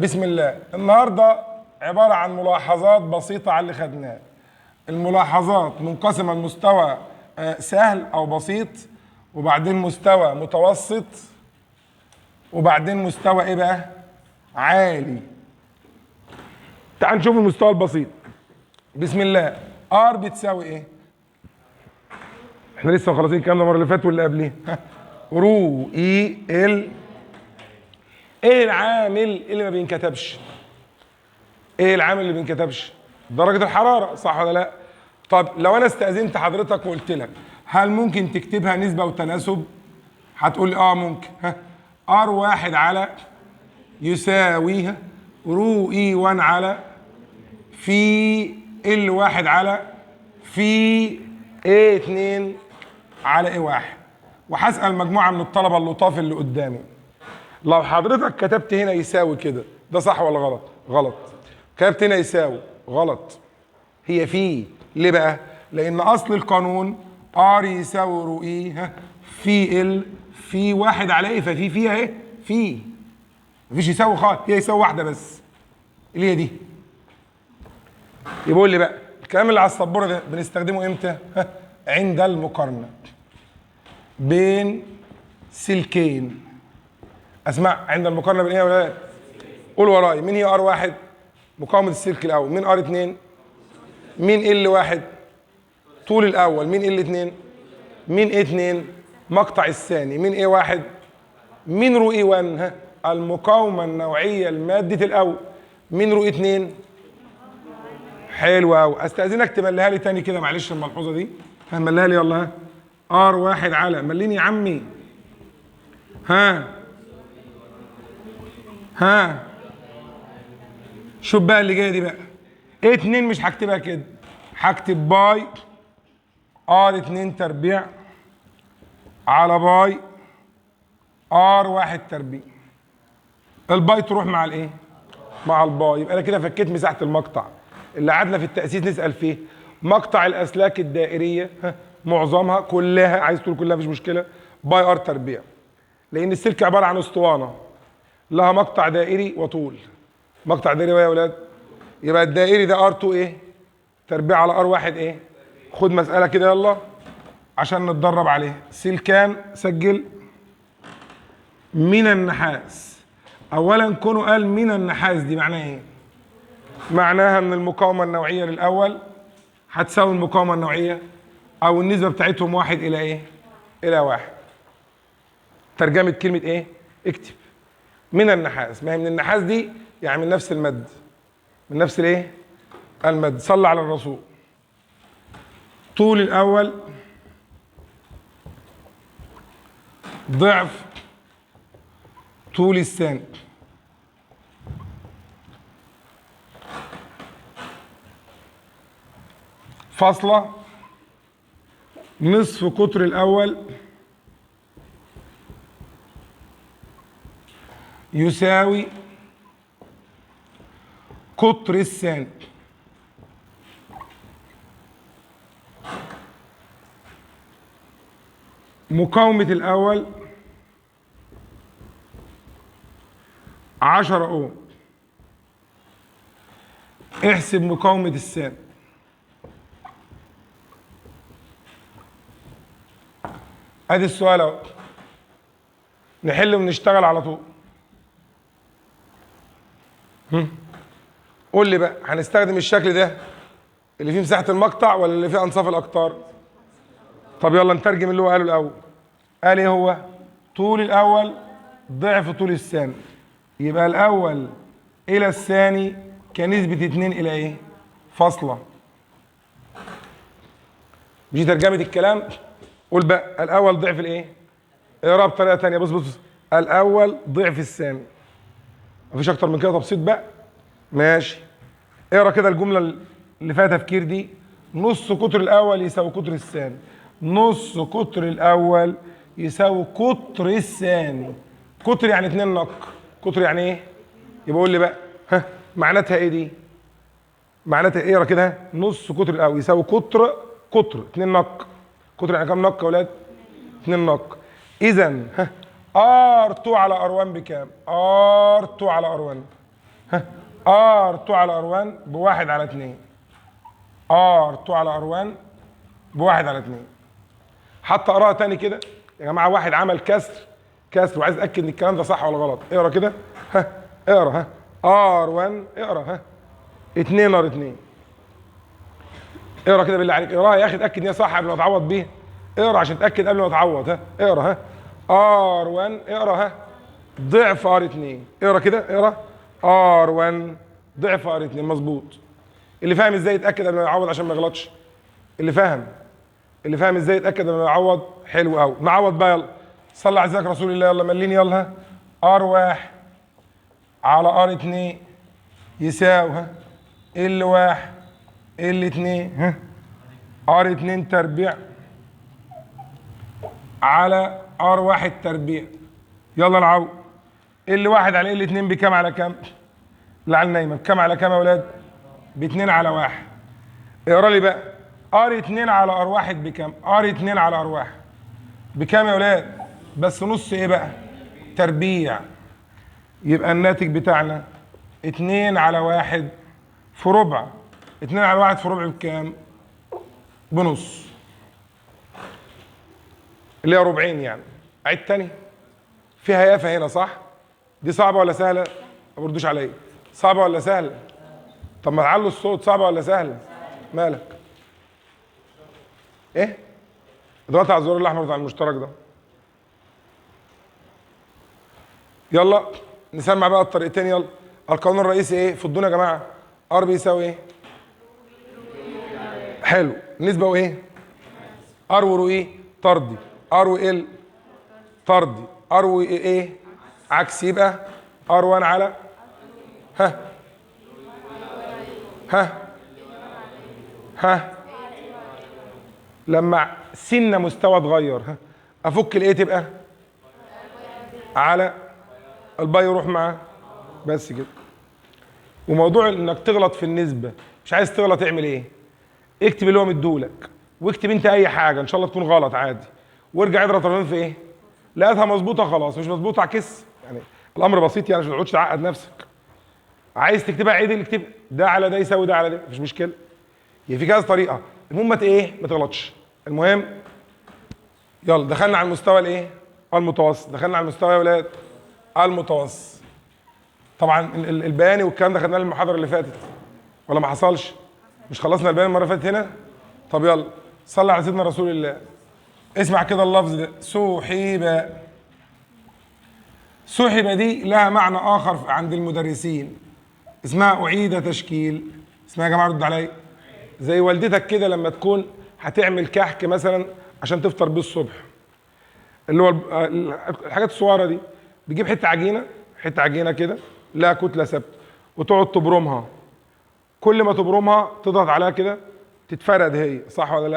بسم الله. النهارده عباره عن ملاحظات بسيطه على اللي خدناه. الملاحظات منقسمه لمستوى سهل او بسيط، وبعدين مستوى متوسط، وبعدين مستوى ايه بقى؟ عالي. تعال نشوف المستوى البسيط. بسم الله. ار بتساوي ايه؟ احنا لسه مخلصين الكلام ده المره اللي فاتت واللي قبليه. رو اي ال. ايه العامل اللي ما بينكتبش؟ ايه العامل اللي بينكتبش؟ درجة الحرارة، صح ولا لا؟ طب لو انا استأذنت حضرتك وقلت لك هل ممكن تكتبها نسبة وتناسب؟ هتقول لي ممكن. ار واحد على يساوي رو اي 1 على في ال واحد على في ايه 2 على ايه واحد. وهسأل مجموعة من الطلبة اللطاف اللي قدامي، لو حضرتك كتبت هنا يساوي كده، ده صح ولا غلط؟ غلط. كتبت هنا يساوي، غلط. هي في. ليه بقى؟ لأن أصل القانون ار يساوي رو اي في ال في واحد على ايه، ففي فيها ايه؟ في. مفيش يساوي خالص، هي يساوي واحدة بس اللي هي دي. يقول لي بقى الكلام اللي على السبورة ده بنستخدمه امتى؟ عند المقارنة بين سلكين. اسمع، عند المقارنة بين ايه يا ولاد؟ قول ورايا. مين هي ار واحد؟ مقاومة السلك الأول. مين ار اتنين؟ مين ال واحد؟ طول الأول. مين ال اتنين؟ مين ايه اتنين؟ مقطع الثاني. مين ايه واحد؟ مين رو اي 1 المقاومة النوعية لمادة الأول. مين رو اي 2؟ حلو أوي. أستأذنك تمليها لي تاني كده، معلش الملحوظة دي. مليها لي يلا. ار واحد على، مليني يا عمي. شوف بقى اللي جايه دي بقى. ايه 2 مش هكتبها كده، هكتب باي ار 2 تربيع على باي ار 1 تربيع. الباي تروح مع الايه؟ مع الباي. يبقى انا كده فكيت مساحه المقطع اللي قعدنا في التأسيس نسأل فيه. مقطع الاسلاك الدائريه معظمها كلها، عايز تقول كلها مش مشكله، باي ار تربيع. لان السلك عباره عن اسطوانه لها مقطع دائري وطول. مقطع دائري يا اولاد. يبقى الدائري ده ار 2 ايه؟ تربيع على ار 1 ايه؟ خد مساله كده يلا عشان نتدرب عليها. سلكان، سجل، من النحاس. اولا كونه قال من النحاس دي معناها ايه؟ معناها ان المقاومه النوعيه للاول هتساوي المقاومه النوعيه او النسبه بتاعتهم واحد الى ايه؟ الى واحد. ترجمه كلمه ايه؟ اكتب من النحاس. ما هي من النحاس دي يعني من نفس المد، من نفس الايه؟ المد. صلى على الرسول. طول الاول ضعف طول الثاني. فاصلة نصف قطر الاول يساوي قطر الثاني. مقاومة الأول 10 أوم. احسب مقاومة الثاني. أدي السؤال أهو، نحل ونشتغل على طول. قول لي بقى، هنستخدم الشكل ده اللي فيه مساحة المقطع ولا اللي فيه أنصاف الأقطار؟ طب يلا نترجم اللي هو قاله الأول. قال إيه هو؟ طول الأول ضعف طول الثاني. يبقى الأول إلى الثاني كنسبة 2 إلى إيه؟ فاصلة. مش ترجمة الكلام؟ قول بقى الأول ضعف الإيه؟ اقراها بطريقة تانية. بص الأول ضعف الثاني. مفيش أكتر من كده تبسيط بقى. ماشي. اقرا كده الجملة اللي فيها تفكير دي. نص قطر الأول يساوي قطر الثاني. نص قطر الأول يساوي قطر الثاني. قطر يعني 2 نق. قطر يعني إيه؟ يبقى قول لي بقى معناتها إيه دي؟ معناتها إيه؟ اقرا كده. نص قطر الأول يساوي قطر 2 نق. قطر يعني كام نق يا ولاد؟ 2 نق. إذا ار 2 على ار 1 بكام؟ ار 2 على ار 1 ها ار 2 على ار 1 بواحد على 2. ار 2 على ار 1 بواحد على 2. حتى اقراها تاني كده يا جماعه. واحد عمل كسر وعايز اتاكد ان الكلام ده صح ولا غلط. اقرا كده. ها اقرا. ها ار 1 اقرا. ها 2 ار 2. اقرا كده بالله عليك. اقراها يا اخي اتاكد ان هي صح قبل ما تعوض بيها. اقرا عشان تتاكد قبل ما تعوض. ها اقرا. ها ار 1 اقرا. ها ضعف ار 2. اقرا كده. اقرا ار 1 ضعف ار 2. مظبوط. اللي فاهم ازاي يتاكد قبل ما يعوض عشان ما يغلطش. اللي فاهم ازاي يتاكد قبل ما يعوض. حلو قوي. نعوض بقى. يلا صلي على سيدك رسول الله. يلا مليني. يلا. ار 1 على ار 2 يساوي ها ال 1 ال 2 ها ار 2 تربيع على ار 1 تربيع. يلا نعوض. ال 1 على ال 2 بكام على كام؟ اللي على النايمه بكام على كام يا اولاد؟ ب 2 على 1. اقرا لي بقى. ار 2 على ار 1 بكام؟ ار 2 على ار 1 بكام يا اولاد؟ بس نص ايه بقى؟ تربيع. يبقى الناتج بتاعنا 2 على 1 في ربع. 2 على 1 في ربع بكام؟ بنص. اللي هي ربعين يعني. عيد تاني. فيها يافا هنا صح؟ دي صعبة ولا سهلة؟ ما بردوش عليا. صعبة ولا سهلة؟ طب ما تعلوا الصوت. صعبة ولا سهلة؟ مالك؟ ايه؟ اضغط على الزرار الاحمر بتاع المشترك ده. يلا نسمع بقى الطريقتين. يلا. القانون الرئيسي ايه؟ فضونا يا جماعة. ار بيساوي ايه؟ حلو. النسبة وايه؟ ار ورو ايه؟ طردي. ار وال طردي. ار وايه؟ عكس. يبقى ار 1 على ها ها لما سن مستوى اتغير ها افك الايه تبقى على الباي يروح معاه. بس كده. وموضوع انك تغلط في النسبه مش عايز تغلط اعمل ايه؟ اكتب اللي هو مديهولك واكتب انت اي حاجه ان شاء الله تكون غلط عادي وارجع اضرب طرفين في ايه؟ لقيتها مظبوطه خلاص. مش مظبوطه اعكس. يعني الامر بسيط يعني. مش تقعدش تعقد نفسك. عايز تكتبها عدل اكتب ده على ده يساوي ده على ده. مفيش مشكله. هي في كذا طريقه. المهم ما تغلطش. المهم يلا دخلنا على المستوى الايه؟ المتوسط. دخلنا على المستوى يا ولاد المتوسط. طبعا البياني والكلام ده خدناه المحاضره اللي فاتت ولا ما حصلش؟ مش خلصنا البيان المره اللي فاتت هنا؟ طب يلا صلي على سيدنا رسول الله. اسمع كده اللفظ ده سحب. سحب دي لها معنى اخر عند المدرسين. اسمها اعيد تشكيل. اسمها يا جماعه رد عليا. زي والدتك كده لما تكون هتعمل كحك مثلا عشان تفطر بيه الصبح. اللي هو الحاجات الصغيره دي. بتجيب حته عجينه كده لها كتله ثابته وتقعد تبرمها. كل ما تبرمها تضغط عليها كده تتفرد. هي صح ولا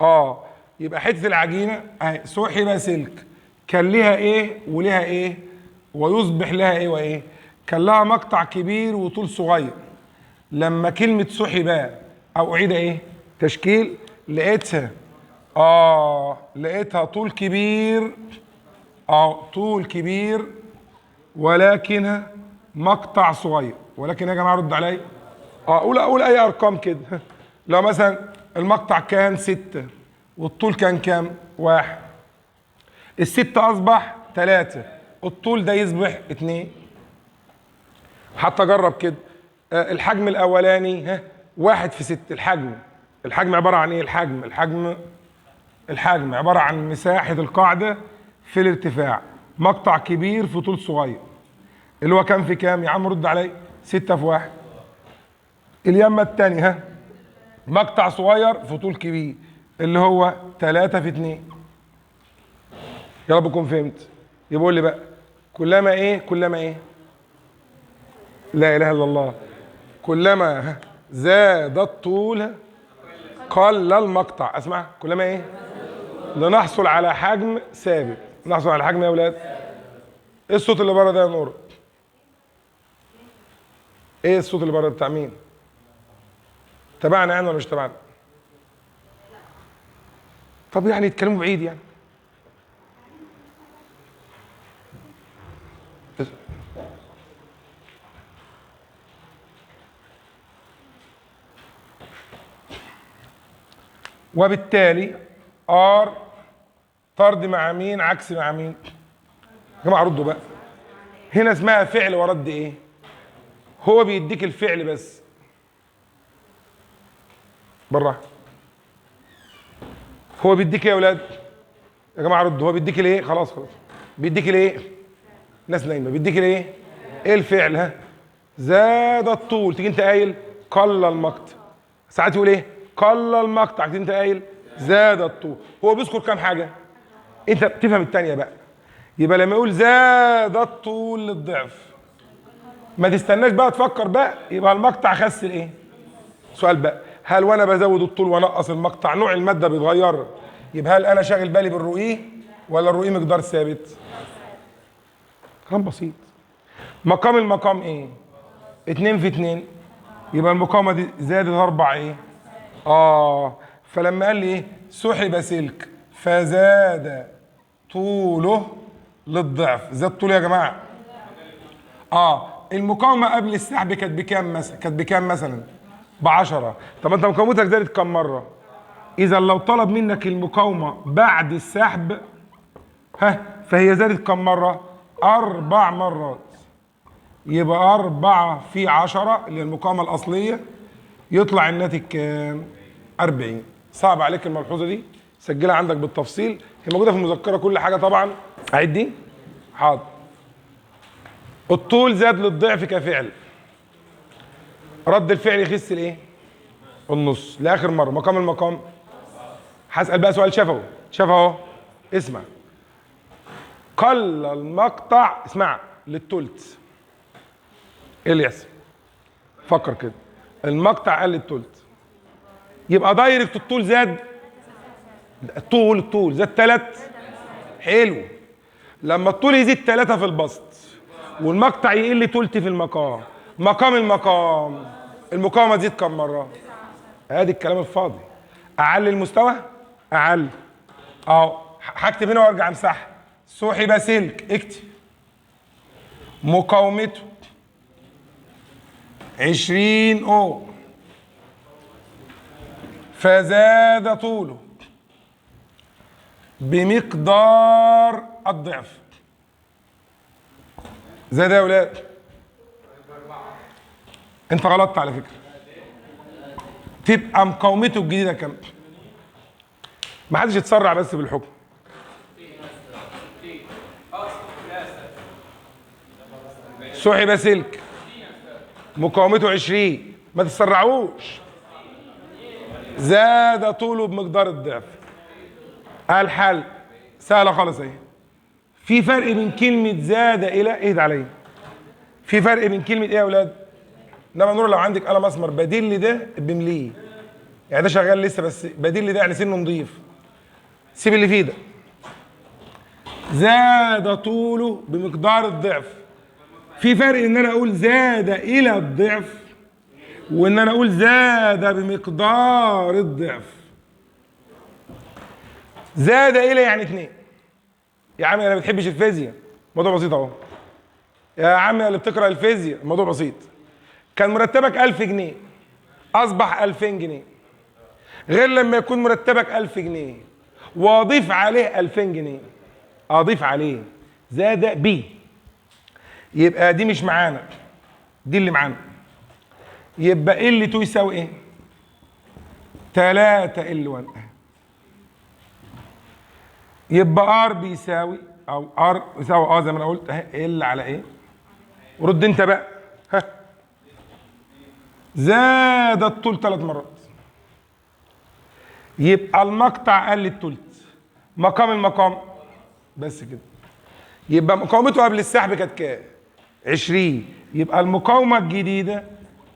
لا؟ يبقى حته العجينه اهي سحب سلك. كان ليها ايه وليها ايه ويصبح لها ايه وايه؟ كان لها مقطع كبير وطول صغير. لما كلمه سحب او اعيد ايه تشكيل لقيتها لقيتها طول كبير. طول كبير ولكنها مقطع صغير. ولكن يا جماعه رد عليا. اقول اي ارقام كده. لو مثلا المقطع كان 6 والطول كان كام؟ 1. الستة اصبح 3. الطول ده يصبح 2. حتى جرب كده. الحجم الاولاني 1 في 6. الحجم عباره عن ايه؟ الحجم عباره عن مساحه القاعده في الارتفاع. مقطع كبير في طول صغير. اللي هو كام في كام يا عم؟ رد علي. 6 في 1. اليمه الثانيه مقطع صغير في طول كبير اللي هو 3 في 2. يا رب تكون فهمت. يقول لي بقى كلما ايه لا اله الا الله. كلما زاد الطول قل المقطع. اسمع. كلما ايه؟ لنحصل على حجم ثابت. نحصل على حجم يا اولاد. ايه الصوت اللي بره ده يا نور؟ ايه الصوت اللي بره بتاع مين؟ تبعنا يعني ولا مش تبعنا؟ طب يعني يتكلموا بعيد يعني. وبالتالي ار طرد مع مين عكس مع مين؟ يا جماعه ردوا بقى. هنا اسمها فعل ورد ايه؟ هو بيديك الفعل بس بالراحه. هو بيديك ايه يا اولاد؟ يا جماعه ردوا. هو بيديك الايه؟ خلاص بيديك الايه؟ ناس نايمه. بيديك الايه؟ ايه الفعل؟ ها، زاد الطول. تيجي انت قايل قل المقطع. ساعات يقول ايه؟ قل المقطع. تيجي انت قايل زاد الطول. هو بيذكر كام حاجه؟ انت بتفهم الثانيه بقى. يبقى لما يقول زاد الطول للضعف ما تستناش بقى تفكر بقى، يبقى المقطع خس الايه؟ سؤال بقى، هل وانا بزود الطول وانقص المقطع نوع الماده بيتغير؟ يبقى هل انا شاغل بالي بالرؤيه ولا الرؤيه مقدار ثابت؟ كلام بسيط. مقام المقام ايه؟ 2 في 2، يبقى المقاومه دي زادت 4 ايه؟ فلما قال لي ايه؟ سحب سلك فزاد طوله للضعف. زاد طوله يا جماعه. المقاومه قبل السحب كانت بكام مثلا؟ كانت بكام مثلا؟ ب10. طب انت مقاومتك زادت كم مره؟ اذا لو طلب منك المقاومه بعد السحب فهي زادت كم مره؟ 4 مرات. يبقى 4 في 10 اللي هي المقاومه الاصليه، يطلع الناتج كام؟ 40. صعب عليك الملحوظه دي؟ سجلها عندك بالتفصيل، هي موجوده في المذكره كل حاجه طبعا. اعيد دي؟ حاضر. الطول زاد للضعف كفعل، رد الفعل يخس الايه؟ النص. لاخر مره. مقام المقام هسال بقى سؤال شفوي. شفوي اهو، اسمع. قل المقطع، اسمع، للتلت. ايه اللي يحصل؟ فكر كده. المقطع قل للتلت، يبقى دايركت الطول زاد. الطول زاد 3. حلو. لما الطول يزيد 3 في البسط والمقطع يقل تلت في المقام، مقام المقام المقاومه تزيد كم مره؟ ادي الكلام الفاضي. اعلي المستوى، اعلي هكتب هنا وارجع امسحها. سحب سلك، اكتب مقاومته 20 اوم فزاد طوله بمقدار الضعف. زاد يا ولاد؟ انت غلطت على فكره. تبقى مقاومته الجديده كام؟ ما حدش يتسرع بس بالحكم. سحب سلك مقاومته 20، ما تتسرعوش. زاد طوله بمقدار الضعف. الحل سهله خالص اهي. في فرق بين كلمه زاد الى، اهدى عليا، في فرق بين كلمه ايه يا اولاد؟ انما نور لو عندك قلم اسمر بديل لي ده بمليه، يعني ده شغال لسه بس بديل لي ده يعني سنه نضيف، سيب اللي فيه ده. زاد طوله بمقدار الضعف. في فرق ان انا اقول زاد الى الضعف وان انا اقول زاد بمقدار الضعف. زاد الى يعني 2. يا عم انا ما بتحبش الفيزياء، الموضوع بسيط اهو. يا عم اللي بتقرا الفيزياء الموضوع بسيط. كان مرتبك 1000 جنيه اصبح 2000 جنيه، غير لما يكون مرتبك 1000 جنيه واضيف عليه 2000 جنيه. اضيف عليه زاد بي، يبقى دي مش معانا، دي اللي معانا. يبقى ال 2 يساوي ايه؟ 3 ال 1. يبقى ار بيساوي، او ار يساوي زي ما انا قلت اهي ال على ايه؟ ورد انت بقى. زاد الطول 3 مرات، يبقى المقطع قل التلت. مقام المقام بس كده. يبقى مقاومته قبل السحب كانت كام؟ 20. يبقى المقاومه الجديده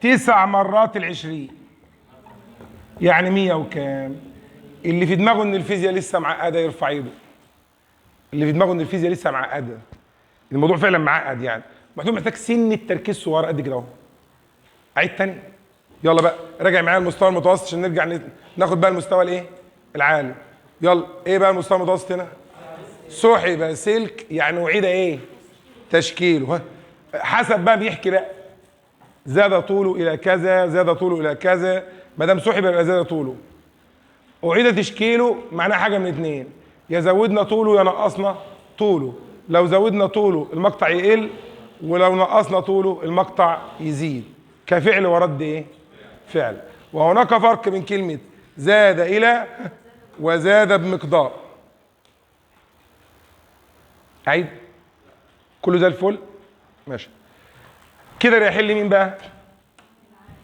9 مرات ال20، يعني 100 وكام؟ اللي في دماغه ان الفيزياء لسه معقده يرفع ايده. اللي في دماغه ان الفيزياء لسه معقده، الموضوع فعلا معقد، يعني محتاج سن التركيز صغير قد كده اهو. عيد تاني. يلا بقى راجع معايا المستوى المتوسط عشان نرجع ناخد بقى المستوى الايه؟ العالي. يلا ايه بقى المستوى المتوسط هنا؟ سحب سلك يعني اعيد ايه؟ تشكيله. حسب بقى بيحكي بقى زاد طوله الى كذا، زاد طوله الى كذا، ما دام سحب يبقى زاد طوله. أعيد تشكيله معناه حاجة من اتنين، يا زودنا طوله يا نقصنا طوله. لو زودنا طوله المقطع يقل، ولو نقصنا طوله المقطع يزيد، كفعل ورد ايه؟ فعل. وهناك فرق بين كلمة زاد إلى وزاد بمقدار. عيد كله زي الفل؟ ماشي كده. اللي يحل مين بقى؟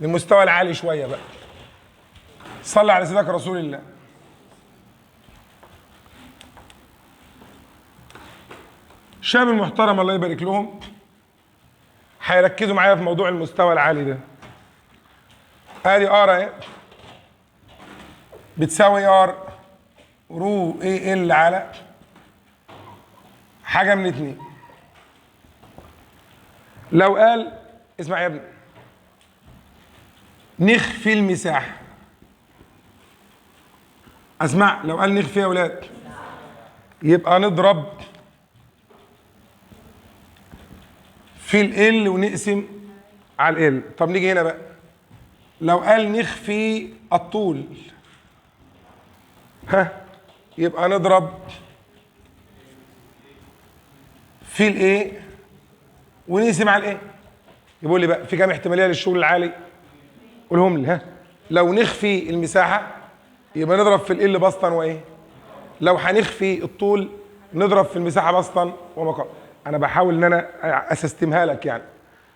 للمستوى العالي شوية بقى. صلي على سيدك رسول الله. الشباب المحترم الله يبارك لهم هيركزوا معايا في موضوع المستوى العالي ده. ادي ار اهي بتساوي ار رو اي ال على حاجه من اتنين. لو قال اسمع يا ابني نخفي المساحه، اسمع لو قال نخفي يا اولاد يبقى نضرب في ال ونقسم على ال. طب نيجي هنا بقى، لو قال نخفي الطول يبقى نضرب في الايه ونقسم على الايه. يقول لي بقى في كام احتماليه للشغل العالي؟ قولهم لي. لو نخفي المساحه يبقى نضرب في ال بسطا وايه؟ لو هنخفي الطول نضرب في المساحه بسطا ومقام. انا بحاول ان انا اسستمها لك يعني.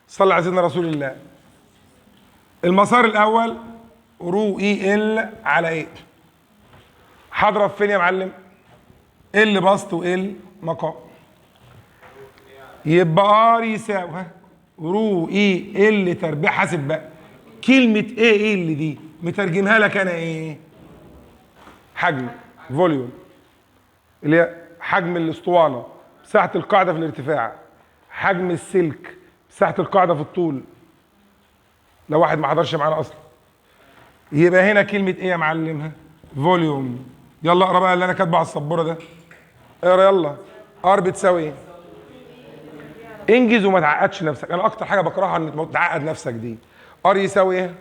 صلى على سيدنا رسول الله. المسار الاول رو اي ال على ايه؟ هضرب فين يا معلم؟ ال بسط وال مقام. يبقى ار يساوي رو اي ال تربيع. حاسب بقى كلمه ايه ال دي مترجمها لك انا ايه؟ حجم فوليوم، اللي هي حجم الاسطوانه، مساحه القاعده في الارتفاع، حجم السلك، مساحه القاعده في الطول. لو واحد ما حضرش معانا اصلا يبقى هنا كلمه ايه يا معلم؟ فوليوم. يلا اقرا بقى اللي انا كاتبه على السبوره ده. اقرا يلا. ار بتساوي ايه؟ انجز وما تعقدش نفسك. انا اكتر حاجه بكرهها ان تعقد نفسك دي. ار يساوي ايه؟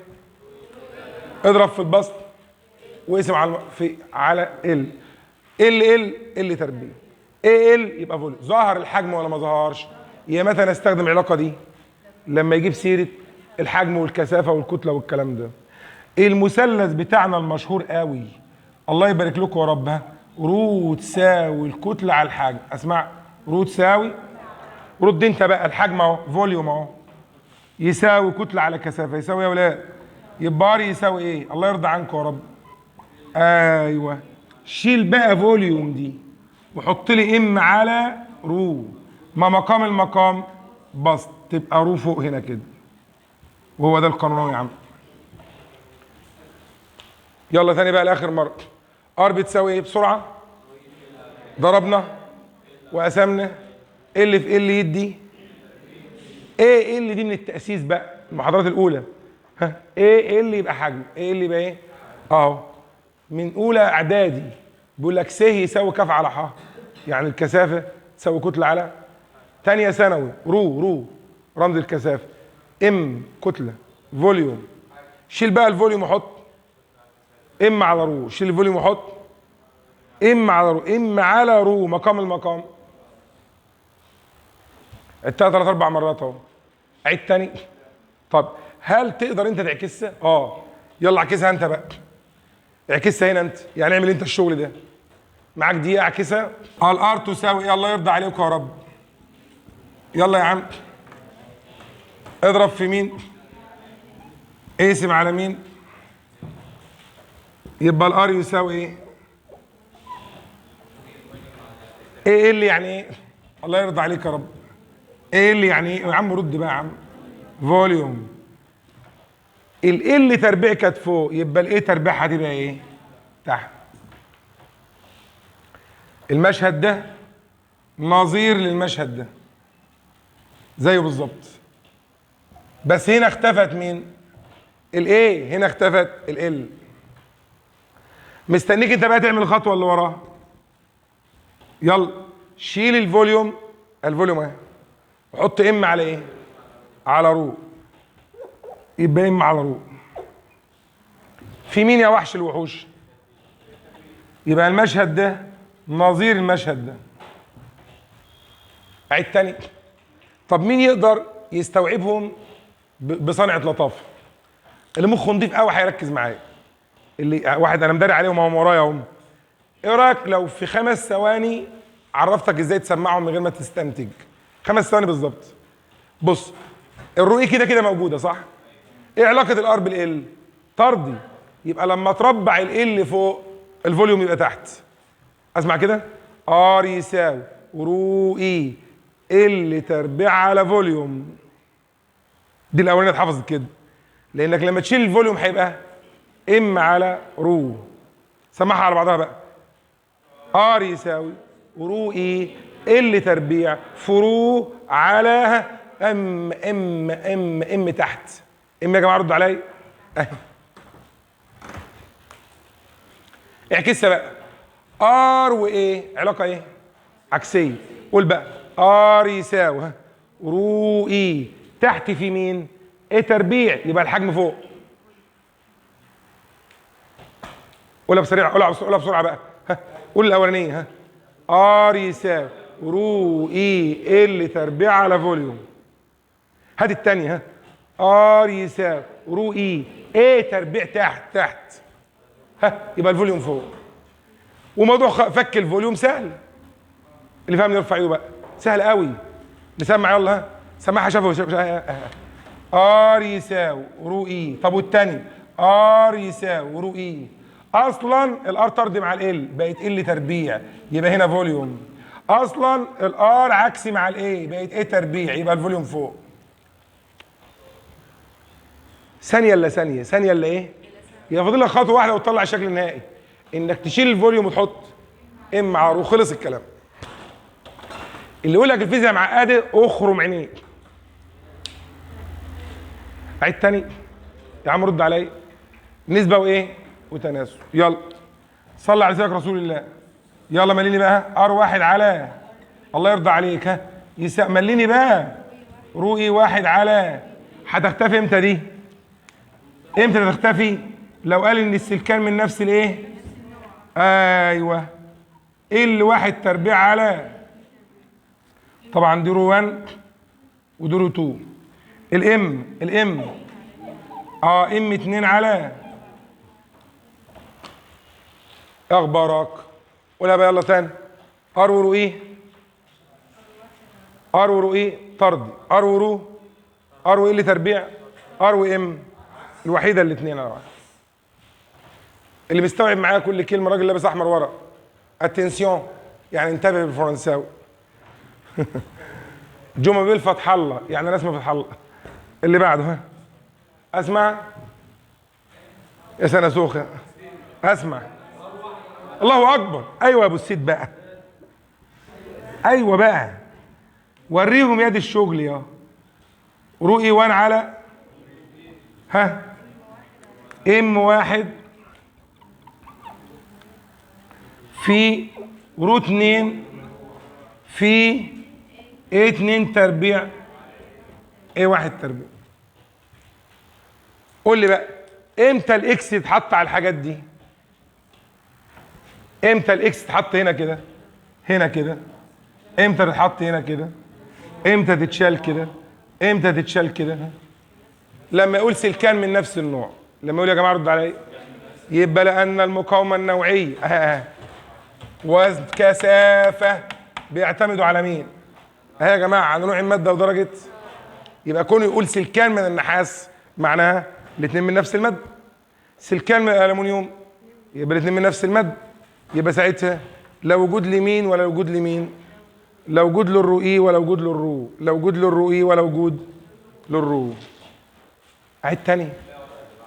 اضرب في البسط واقسم على ال تربيع. ايه ال يبقى فوليوم. ظهر الحجم ولا ما ظهرش؟ يا متى نستخدم العلاقه دي؟ لما يجيب سيره الحجم والكثافه والكتله والكلام ده. المثلث بتاعنا المشهور قوي الله يبارك لكم يا رب، رو تساوي الكتله على الحجم. اسمع، رو تساوي، رد انت بقى، الحجم اهو فوليوم اهو يساوي كتله على كثافه. يساوي يا ولاد يبقى ار يساوي ايه؟ الله يرضى عنكم يا رب. ايوه شيل بقى فوليوم دي وحط لي ام على رو، ما مقام المقام بسط، تبقى رو فوق هنا كده. وهو ده القانون يا عم. يلا ثاني بقى لاخر مره. ار بتساوي ايه بسرعه؟ ضربنا وقسمنا ال في ال يدي ايه ال دي من التاسيس بقى المحاضرات الاولى. ايه ال يبقى حجم، ايه ال يبقى ايه؟ اهو من اولى اعدادي بيقول لك س يساوي كف على ح، يعني الكثافه تساوي كتله على. ثانيه ثانوي رو رمز الكثافه، ام كتله، فوليوم. شيل بقى الفوليوم وحط ام على رو، شيل الفوليوم وحط ام على رو، ام على رو مقام المقام. عدتها 3 4 مرات اهو. عيد تاني. طب هل تقدر انت تعكسها؟ يلا اعكسها انت بقى. اعكسها هنا انت، يعني اعمل انت الشغل ده. معاك دقيقه اعكسها. الار تساوي ايه؟ الله يرضى عليكم يا رب. يلا يا عم اضرب في مين؟ اقسم على مين؟ يبقى الار يساوي ايه؟ ايه اللي يعني ايه؟ الله يرضى عليك يا رب. ايه اللي يعني ايه؟ يا عم رد بقى يا عم. فوليوم. ال تربيع كانت فوق، يبقى الايه تربيعها هتبقى ايه؟ تحت. المشهد ده نظير للمشهد ده زيه بالظبط، بس هنا اختفت مين؟ الايه، هنا اختفت ال. مستنيك انت بقى تعمل الخطوه اللي وراها. يلا شيل الفوليوم اهي وحط ام على ايه؟ على رو، يبقى ام على رو. في مين يا وحش الوحوش؟ يبقى المشهد ده نظير المشهد ده. عيد تاني. طب مين يقدر يستوعبهم بصنعة لطافة؟ اللي مخه نضيف قوي هيركز معايا. اللي واحد انا مداري عليهم هم ورايا هم. ايه رايك لو في 5 ثواني عرفتك ازاي تسمعهم من غير ما تستنتج؟ 5 ثواني بالظبط. بص، الرؤية كده كده موجودة صح؟ ايه علاقة الار بالال؟ طردي. يبقى لما تربع ال فوق الفوليوم يبقى تحت. اسمع كده، ار يساوي رو اي ال تربيع على فوليوم. دي الاولانيه اتحفظت كده، لانك لما تشيل الفوليوم هيبقى ام على رو. سمعها على بعضها بقى. ار يساوي رو اي ال تربيع في رو على ام تحت. ام يا جماعه ردوا عليا. اهي اعكسها بقى. ار وايه علاقه ايه؟ عكسيه. قول بقى ار يساوي رو اي تحت في مين؟ ايه تربيع، يبقى الحجم فوق. قولها بسرعه، قولها بسرعه بقى. ها قول الاولانيه. ها ار يساوي رو اي ال تربيع على فوليوم. هات الثانيه. ها ار يساوي رو اي ايه تربيع تحت. ها يبقى الفوليوم فوق. وموضوع فك الفوليوم سهل. اللي فاهم يرفع ايده بقى. سهل قوي. نسمع يلا. ها سمعها شافه. ار يساوي رو اي. طب والتاني ار يساوي رو اي. اصلا الار طرد مع ال بقت ال تربيع، يبقى هنا فوليوم. اصلا الار عكسي مع الايه بقت ايه تربيع، يبقى الفوليوم فوق. ثانيه الا ثانيه، ثانيه الا ايه؟ يبقى فاضل لك خطوه واحده وتطلع الشكل النهائي، انك تشيل الفوليوم وتحط ام على رو. خلص الكلام. اللي يقول لك الفيزياء معقده اخرم عينيك. عيد تاني يا عم، رد عليا. نسبه وايه؟ وتناسب. يلا صلي على سيدك رسول الله. يلا مليني بقى ار واحد على، الله يرضى عليك. ها مليني بقى رو اي واحد على. هتختفي امتى دي؟ امتى تختفي؟ لو قال ان السلكان من نفس الايه؟ ايوه. ال واحد تربيع على، طبعا دي رو 1 ودي رو 2. الام ام 2 على. اخبارك؟ قولها بقى يلا تاني. ار ورو ايه؟ ار ورو ايه؟ طردي. ار ورو ار وايه اللي تربيع؟ ار وام الوحيده الاثنين. اللي مستوعب معايا كل كلمه راجل لابس احمر ورا. اتنسيون يعني انتبه بالفرنساوي. جمل فتح الله يعني انا اسمي فتح الله. اللي بعده. ها اسمع يا سنه سوخه. اسمع. الله اكبر. ايوه يا ابو السيد بقى. ايوه بقى وريهم يد الشغل يا رؤي 1 على ام 1 في رو 2 في ايه 2 تربيع ايه 1 تربيع. قول لي بقى امتى الاكس يتحط على الحاجات دي؟ امتى الاكس تتحط هنا كده؟ هنا كده. امتى تتحط هنا كده؟ امتى تتشال كده؟ امتى تتشال كده؟ لما يقول سلكان من نفس النوع. لما يقول يا جماعه رد عليا، يبقى لان المقاومه النوعيه والكثافه بيعتمدوا على مين؟ يا جماعه على نوع الماده ودرجه. يبقى كونه يقول سلكان من النحاس معناها الاثنين من نفس الماده. سلكان من الالومنيوم يبقى الاثنين من نفس الماده. يبقى ساعتها لا وجود لمين ولا وجود لمين؟ لا وجود للرؤي ولا وجود للرو، لا وجود للرؤي ولا وجود للرو. عيد تاني.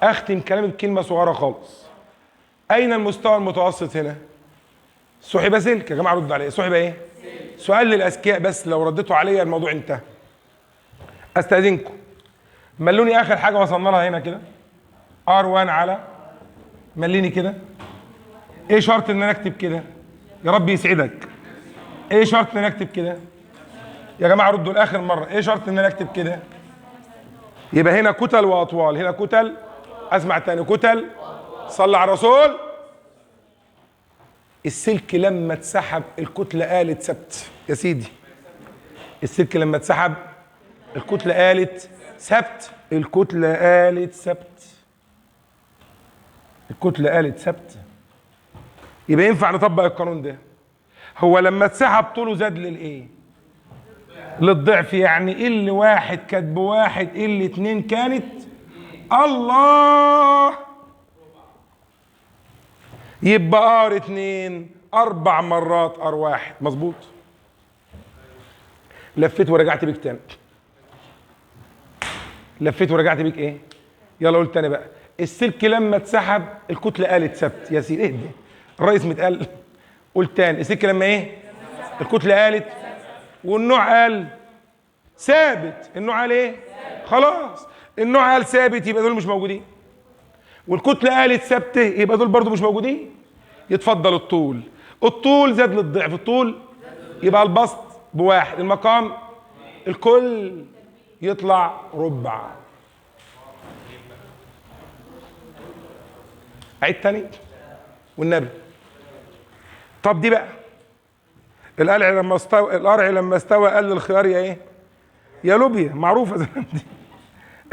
اختم كلامي بكلمه صغيره خالص. اين المستوى المتوسط هنا؟ سحب سلك. يا جماعه ردوا عليا. سحب ايه؟ سؤال للاذكياء بس، لو رديتوا عليا الموضوع انتهى. استاذنكم ملوني اخر حاجه وصلنا لها هنا كده. ار1 على، مليني كده. ايه شرط ان انا اكتب كده؟ يا رب يسعدك. ايه شرط ان انا اكتب كده؟ يا جماعه ردوا لاخر مره. ايه شرط ان انا اكتب كده؟ يبقى هنا كتل واطوال، هنا كتل. اسمع تاني، كتل. صلى على الرسول. السلك لما اتسحب الكتلة قالت ثبت يا سيدي. السلك لما اتسحب الكتلة قالت ثبت. الكتلة قالت ثبت. الكتلة قالت ثبت. يبقى ينفع نطبق القانون ده. هو لما اتسحب طوله زاد للايه؟ للضعف. يعني ال واحد كانت بواحد، ال اتنين كانت الله. يبقى ار اتنين 4 مرات ار واحد. مظبوط. لفيت ورجعت بيك تاني. لفيت ورجعت بيك ايه؟ يلا قول تاني بقى. السلك لما اتسحب الكتله قالت ثبت. يا سيدي اهدي، الرئيس متقال. قول تاني. السلك لما ايه؟ الكتله قالت. والنوع قال ثابت. النوع قال ايه؟ خلاص. النوع قال ثابت يبقى دول مش موجودين. والكتله قالت ثابته يبقى دول برضو مش موجودين. يتفضل الطول. الطول زاد للضعف. الطول يبقى البسط بواحد، المقام الكل يطلع ربع. عيد تاني والنبي. طب دي بقى القرع لما استوى قال للخيار يا ايه؟ يا لوبيا. معروفه زمان دي.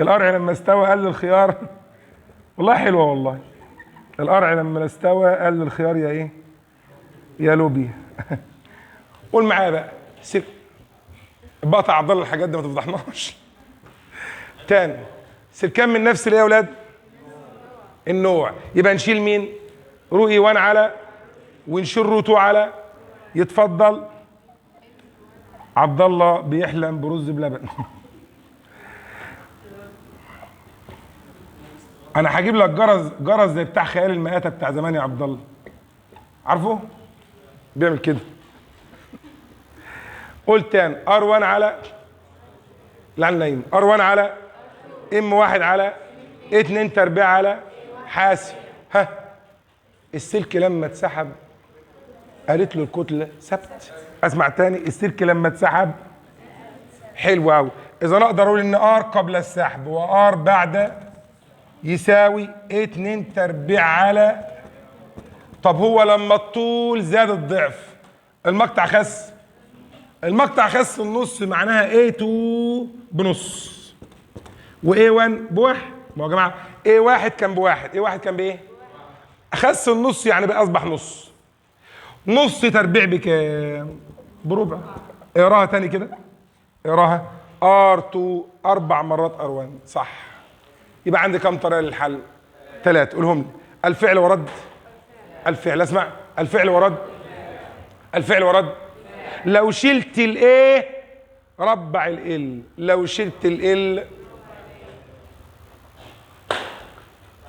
القرع لما استوى قال للخيار. والله حلوه والله. القرع لما استوى قال للخيار يا ايه؟ يا لوبيا. قول معايا بقى. بقطع عبد الله الحاجات دي ما تفضحناش. تاني. سلكان من نفس الايه يا اولاد؟ النوع. يبقى نشيل مين؟ رو اي 1 على، ونشيل رو 2 على. يتفضل. عبد الله بيحلم برز بلبن. انا هجيب لك جرس زي بتاع خيال المآتة بتاع زمان يا عبد الله. عارفه؟ بيعمل كده. قول تاني. ار 1 على، لعن نايم، ار 1 على ام 1 على 2 تربيع على حاسب. ها. السلك لما اتسحب قالت له الكتله ثبت. اسمع تاني. السلك لما اتسحب. حلو قوي. اذا اقدر اقول ان ار قبل السحب وار بعد يساوي 2 تربيع على. طب هو لما الطول زاد الضعف المقطع خس. المقطع خس النص، معناها A2 بنص وA1 بواحد. ما هو يا جماعه A1 كان بواحد، A1 كان بايه؟ خس النص، يعني بقى اصبح نص. نص تربيع بكام؟ بربع. اقراها تاني كده. اقراها. R2 4 مرات R1. صح. يبقى عندي كام طريقه للحل؟ 3. قولهم لي. الفعل ورد. الفعل. اسمع. الفعل ورد. الفعل ورد. لو شلت الايه ربع ال. لو شلت ال.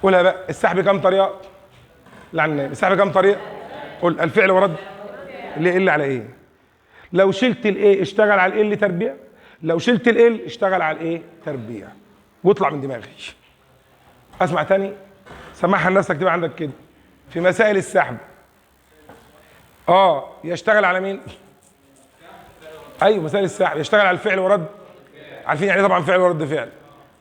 قولها بقى. السحب كام طريقه؟ لعن السحب كام طريقه؟ قول. الفعل ورد. اللي ال على ايه؟ لو شلت الايه اشتغل على ال تربيع. لو شلت ال اشتغل على الايه تربيع. واطلع من دماغي. اسمع تاني. سمعها لنفسك تبقى عندك كده. في مسائل السحب يشتغل على مين؟ ايوه مسائل السحب يشتغل على الفعل ورد. عارفين يعني طبعا فعل ورد فعل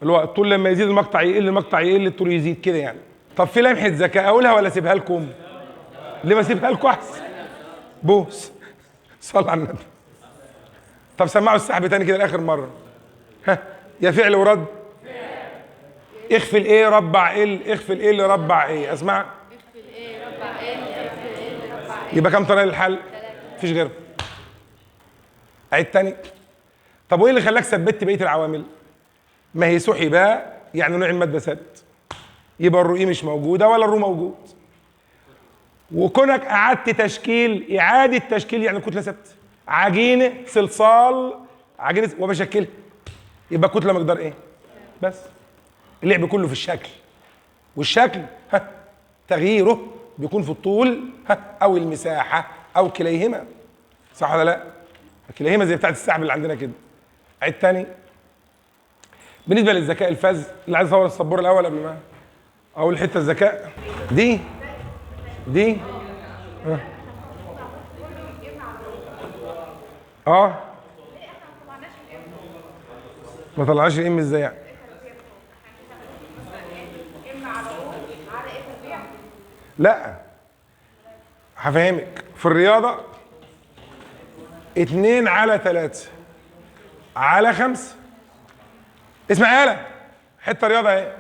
اللي هو الطول لما يزيد المقطع يقل، المقطع يقل الطول يزيد كده يعني. طب في لمحه ذكاء اقولها ولا اسيبها لكم؟ ليه ما اسيبها لكم احسن؟ بوس. صل على النبي. طب سمعوا السحب تاني كده لاخر مره. ها. يا فعل ورد. اخفي الايه ربع ال. اخفي ال ربع ايه. اسمع. اخفي الايه ربع ايه. اخفي الايه ربع ايه. يبقى كام طريقه للحل؟ مفيش غيرها. عيد تاني. طب وايه اللي خلاك ثبتت بقيه العوامل؟ ما هي سحي بقى، يعني نوع الماده ثابت. يبقى الرو مش موجوده ولا الرو موجود. وكونك اعدت تشكيل، اعاده تشكيل يعني الكتله ثابته. عجينه صلصال، عجينه وبشكلها. يبقى الكتله مقدار ايه؟ بس. اللعب كله في الشكل. والشكل تغييره بيكون في الطول او المساحه او كليهما. صح ولا لا؟ كليهما زي بتاعت السحب اللي عندنا كده. عيد تاني. بالنسبه للذكاء الفذ اللي عايز اصور السبوره الاول قبل ما اقول حته الذكاء دي ما طلعناش الام ازاي يعني؟ لا هفهمك في الرياضة 2 على 3 على 5. اسمع يالا، حتة رياضة اهي.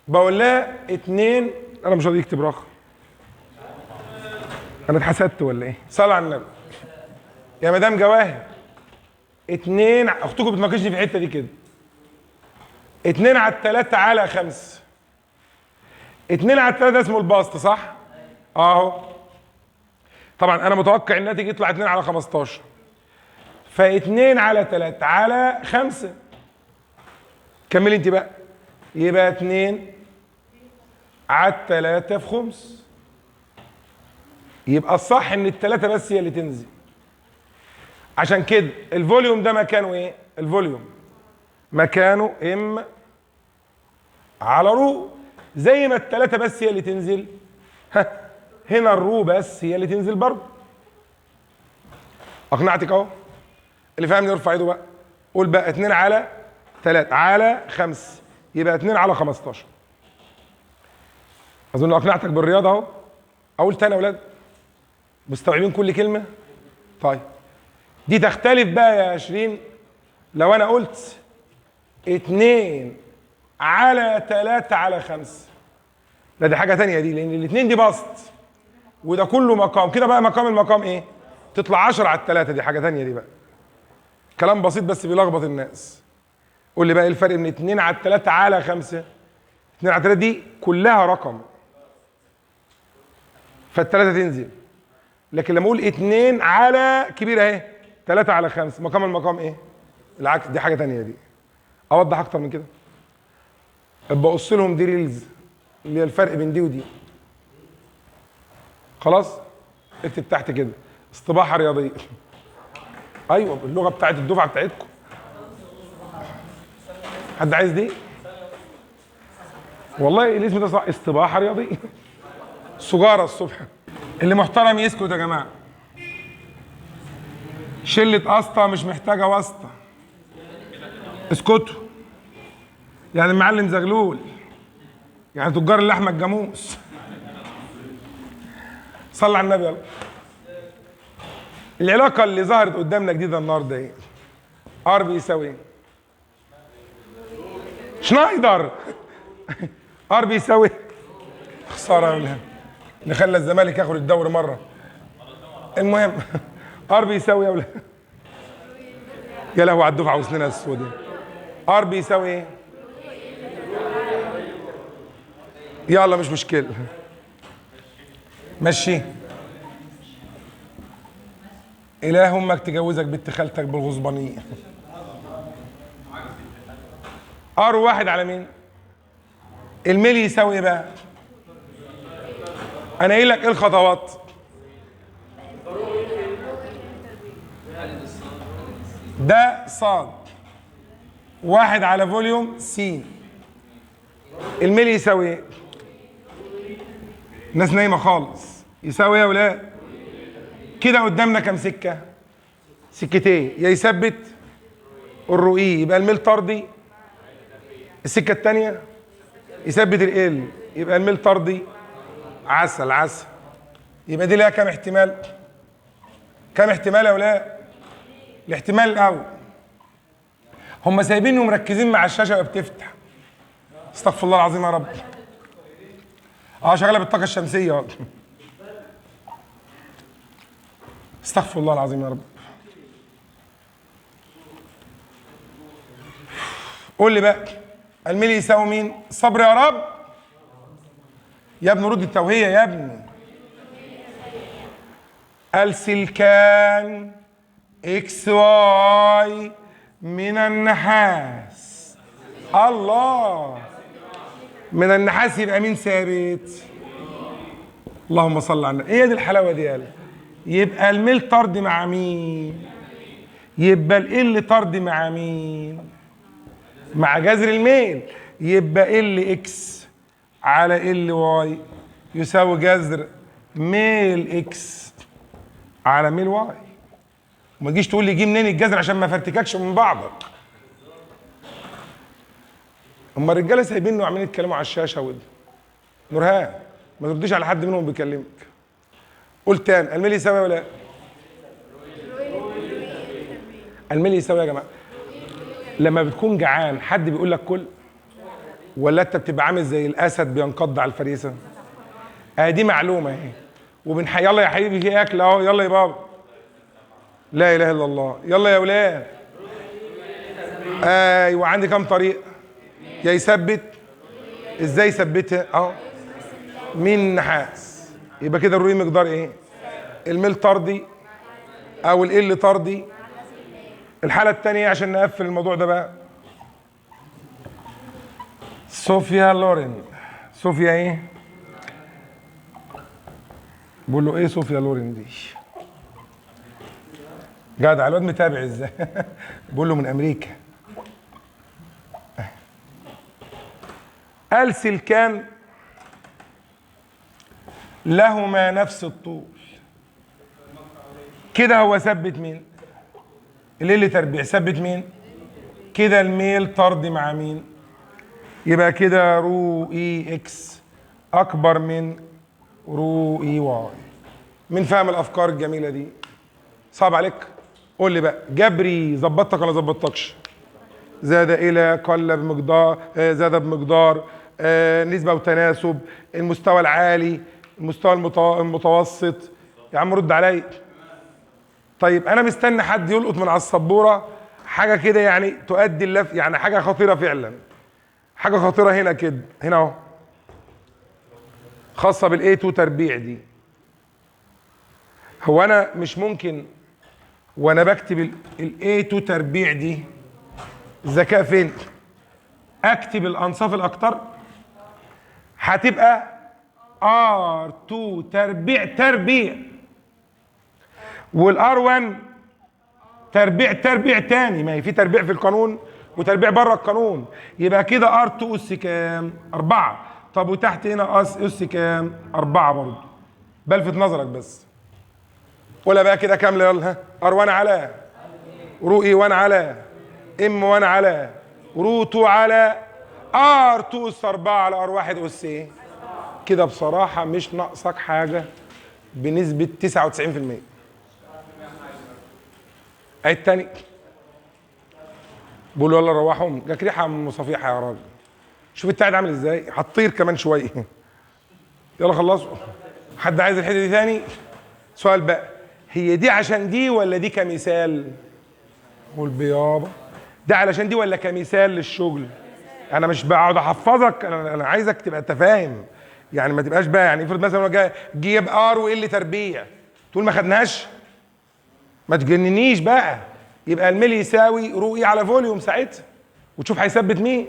بقول لها 2، انا مش راضي يكتب رقم. انا اتحسدت ولا ايه؟ صلى على النبي. يا مدام جواهر 2، اختكم بتناقشني في الحتة دي كده. 2 على 3 على 5. 2 على 3 ده اسمه البسط صح؟ اهو. طبعا انا متوقع الناتج يطلع 2 على 15. ف2 على 3 على 5. كملي انت بقى. يبقى 2 على 3 في 5. يبقى الصح ان الثلاثة بس هي اللي تنزل. عشان كده الفوليوم ده مكانه ايه؟ الفوليوم مكانه ام على رو. زي ما الثلاثة بس هي اللي تنزل، ها هنا الرو بس هي اللي تنزل برضه. اقنعتك اهو. اللي فاهمني يرفع ايده بقى. قول بقى 2 على 3 على 5 يبقى 2 على 15. اظن اقنعتك بالرياضه اهو. اقول تاني يا اولاد؟ مستوعبين كل كلمه؟ طيب دي تختلف بقى يا 20 لو انا قلت 2 على 3 على 5. لا دي حاجه تانيه دي، لان الاثنين دي بسط وده كله مقام. كده بقى مقام المقام ايه؟ تطلع 10 على 3. دي حاجه تانيه دي بقى. كلام بسيط بس بيلخبط الناس. قول لي بقى ايه الفرق بين 2 على 3 على 5؟ 2 على 3 دي كلها رقم فالثلاثه تنزل. لكن لما اقول 2 على كبيره اهي 3 على 5 مقام المقام ايه؟ العكس. دي حاجه تانيه دي. اوضح اكتر من كده؟ ابقى اقص لهم دي ريلز اللي هي الفرق بين دي ودي. خلاص؟ اكتب تحت كده استباحه رياضيه. ايوه باللغه بتاعت الدفعه بتاعتكم. حد عايز دي؟ والله الاسم ده صح، استباحه رياضيه. سجاره الصبح. اللي محترم يسكت يا جماعه. شله قسطه مش محتاجه واسطه. اسكتوا. يعني المعلم زغلول، يعني تجار اللحمه الجاموس. صلى على النبي. يلا. العلاقه اللي ظهرت قدامنا جديده النهارده ايه؟ ار بيساوي ايه؟ شنايدر. ار بيساوي خساره ولا نخلى الزمالك ياخد الدوري مره. المهم ار بيساوي يا ولاد. يا لهوي على الدفعه وسنينها السوداء. ار بيساوي ايه؟ يلا مش مشكله مشي. اله امك تجوزك بنت خالتك بالغصبانيه. ار واحد على مين؟ الميل يساوي ايه بقى؟ انا قايل لك ايه الخطوات؟ ده صاد 1 على فوليوم س. الميل يساوي ايه؟ الناس نايمه خالص. يساوي ايه يا ولاد؟ كده قدامنا كام سكه؟ سكتين. يا يثبت الرؤيه يبقى الميل طردي. السكه الثانيه يثبت ال يبقى الميل طردي. عسل عسل. يبقى دي لها كام احتمال؟ كام احتمال يا ولاد؟ الاحتمال الاول هم سايبيني ومركزين مع الشاشه وهي بتفتح. استغفر الله العظيم يا رب. شغاله بالطاقه الشمسيه. استغفر الله العظيم يا رب. قول لي بقى الميل يساوي مين؟ صبر يا رب. يا ابني رد التوهيه يا ابني. السلكان اكس واي من النحاس. الله. من النحاس يبقى مين ثابت؟ اللهم صل على النبي. ايه دي الحلاوه دي يالا؟ يبقى الميل طرد مع مين؟ يبقى ال طرد مع مين؟ مع جذر الميل. يبقى ال اكس على ال واي يساوي جذر ميل اكس على ميل واي. وما تجيش تقول لي جه منين الجذر عشان ما فرتككش من بعضك. اما الرجاله سايبينه وعمالين يتكلموا على الشاشه نورهان ما ترديش على حد منهم بيكلمك. قول تاني، الملي يساوي ولا لا؟ الملي يساوي يا جماعه لما بتكون جعان حد بيقول لك كل، ولا انت بتبقى عامل زي الاسد بينقض على الفريسه؟ دي معلومه اهي. يلا يا حبيبي في اكل اهو، يلا يا بابا. لا اله الا الله، يلا يا اولاد. ايوه، عندي كام طريقه؟ يا يثبت. ازاي يثبتها؟ اهو من نحاس. يبقى كده الروي مقدار ايه؟ الميل طردي او ال طردي. الحاله الثانيه عشان نقفل الموضوع ده بقى، صوفيا لورين. صوفيا ايه؟ بقول له ايه صوفيا لورين دي؟ جدع الواد متابع ازاي؟ بقول له من امريكا. قال سلكان لهما نفس الطول. كده هو ثبت مين؟ اللي تربيع ثبت مين؟ كده الميل طردي مع مين؟ يبقى كده رو اي اكس اكبر من رو اي واي. مين فاهم الافكار الجميله دي؟ صعب عليك؟ قول لي بقى جبري ظبطتك ولا ظبطتكش؟ زاد الى قل بمقدار، زاد بمقدار، نسبه وتناسب، المستوى العالي، المستوى المتوسط. يا عم رد عليا. طيب انا مستني حد يلقط من على السبوره حاجه كده يعني تؤدي اللف، يعني حاجه خطيره فعلا. حاجه خطيره هنا كده، هنا اهو، خاصه بالاي 2 تربيع دي. هو انا مش ممكن وانا بكتب الاي 2 تربيع دي الذكاء فين؟ اكتب الانصاف الاكتر، هتبقى R2 تربيع تربيع، والار 1 تربيع تربيع تاني. ما هي في تربيع في القانون وتربيع بره القانون. يبقى كده R2 اس كام؟ 4. طب وتحت هنا اس كام؟ 4 برضه. بلفت نظرك بس. ولا بقى كده كامله؟ يلا ها، R1 على رو اي 1 على ام 1 على رو 2 على R2 اس 4 على R1 اس ايه؟ كده بصراحه مش ناقصك حاجه بنسبه 99%. عيد تاني. بقول له يلا روحهم، جاك ريحه من صفيحه يا راجل. شوف التعب عامل ازاي، هتطير كمان شويه. يلا خلصوا. حد عايز الحته دي ثاني؟ سؤال بقى، هي دي عشان دي ولا دي كمثال؟ قول بيابا، ده علشان دي ولا كمثال للشغل؟ انا مش بقعد احفظك، انا عايزك تبقى انت فاهم. يعني ما تبقاش بقى يعني افرض مثلا جيب ار وال تربيع تقول ما خدناش، ما تجننيش بقى. يبقى الميل يساوي رو اي على فوليوم ساعتها، وتشوف هيثبت مين.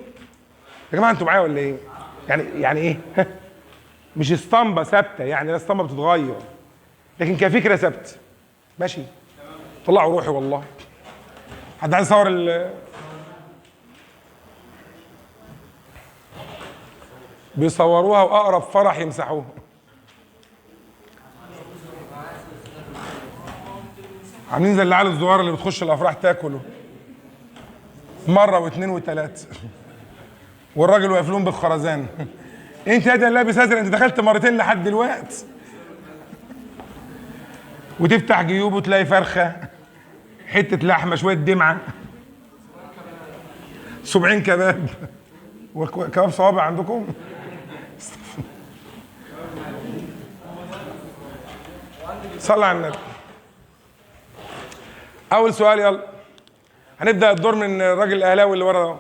يا جماعه انتوا معايا ولا ايه؟ يعني ايه؟ مش اسطمبه ثابته، يعني لا اسطمبه بتتغير، لكن كفكره ثابته. ماشي؟ طلعوا روحي والله. حد عايز يصور بيصوروها واقرب فرح يمسحوها. عاملين زي العيال الصغيره اللي بتخش الافراح تاكله مره واثنين وثلاثه، والراجل واقف لهم بالخرزان. انت يا ده لابس ازرق، انت دخلت مرتين لحد دلوقتي. وتفتح جيوبه تلاقي فرخه، حته لحمه، شويه دمعه، سبعين كباب. وكباب صوابع عندكم؟ صلى على النبي. اول سؤال، يلا هنبدا الدور من الراجل الاهلاوي اللي ورا ده.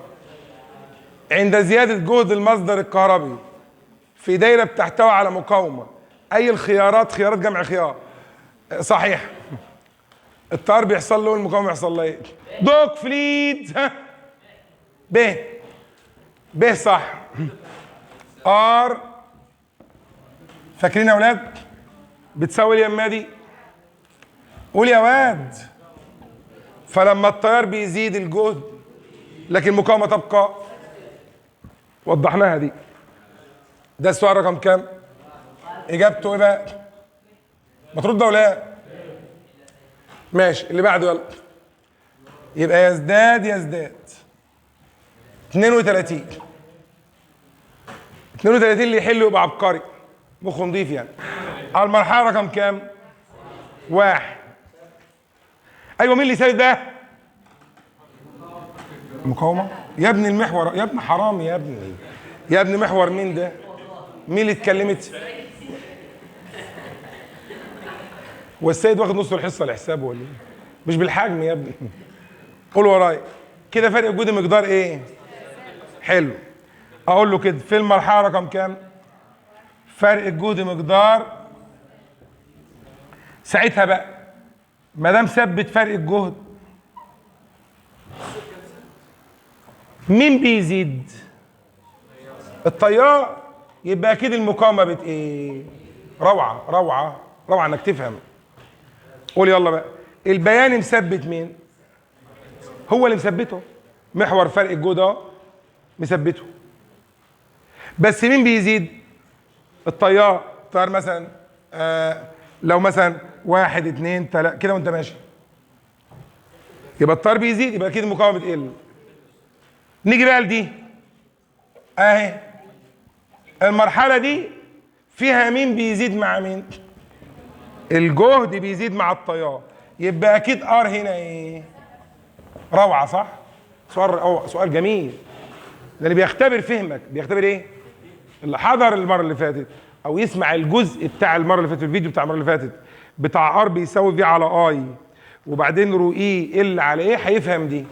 عند زياده جهد المصدر الكهربي في دايره بتحتوي على مقاومه، اي الخيارات؟ خيارات جمع خيار. صحيح. التيار بيحصل له، المقاومه بيحصل له ايه؟ دوك فليد. ها، ب صح. ار، فاكرين يا اولاد بتساوي اليمه دي؟ قول يا واد. فلما التيار بيزيد الجهد لكن المقاومه تبقى. وضحناها دي. ده السؤال رقم كام؟ اجابته ايه بقى؟ ما ترد ولا لا؟ ماشي، اللي بعده يلا. يبقى يزداد 32. 32 اللي يحل يبقى عبقري، مخه نضيف يعني. على المرحله رقم كام؟ واحد. ايوه مين اللي سالب ده؟ المقاومه يا ابني، المحور يا ابني، حرام يا ابني، يا ابني محور مين ده؟ مين اللي اتكلمت؟ والسيد واخد نص الحصه لحسابه ولا ايه؟ مش بالحجم يا ابني. قول ورايا كده، فرق وجود مقدار ايه؟ حلو. اقول له كده في المرحله رقم كام؟ فرق الجهد مقدار. ساعتها بقى ما دام ثبت فرق الجهد، مين بيزيد؟ التيار. يبقى اكيد المقاومه بت ايه؟ روعه روعه روعه انك تفهم. قول يلا بقى، البياني مثبت مين؟ هو اللي مثبته، محور فرق الجهد اهو مثبته. بس مين بيزيد؟ التيار. التيار مثلا لو مثلا 1 2 3 كده وانت ماشي، يبقى التيار بيزيد، يبقى اكيد المقاومه بتقل. نيجي بقى لدي اهي، المرحله دي فيها مين بيزيد مع مين؟ الجهد بيزيد مع التيار، يبقى اكيد ار هنا ايه؟ روعه صح؟ سؤال جميل، لان بيختبر فهمك. بيختبر ايه؟ اللي حضر المره اللي فاتت او يسمع الجزء بتاع المره اللي فاتت، الفيديو بتاع المره اللي فاتت بتاع ار بيساوي في على اي وبعدين رو اي ال على ايه، هيفهم دي.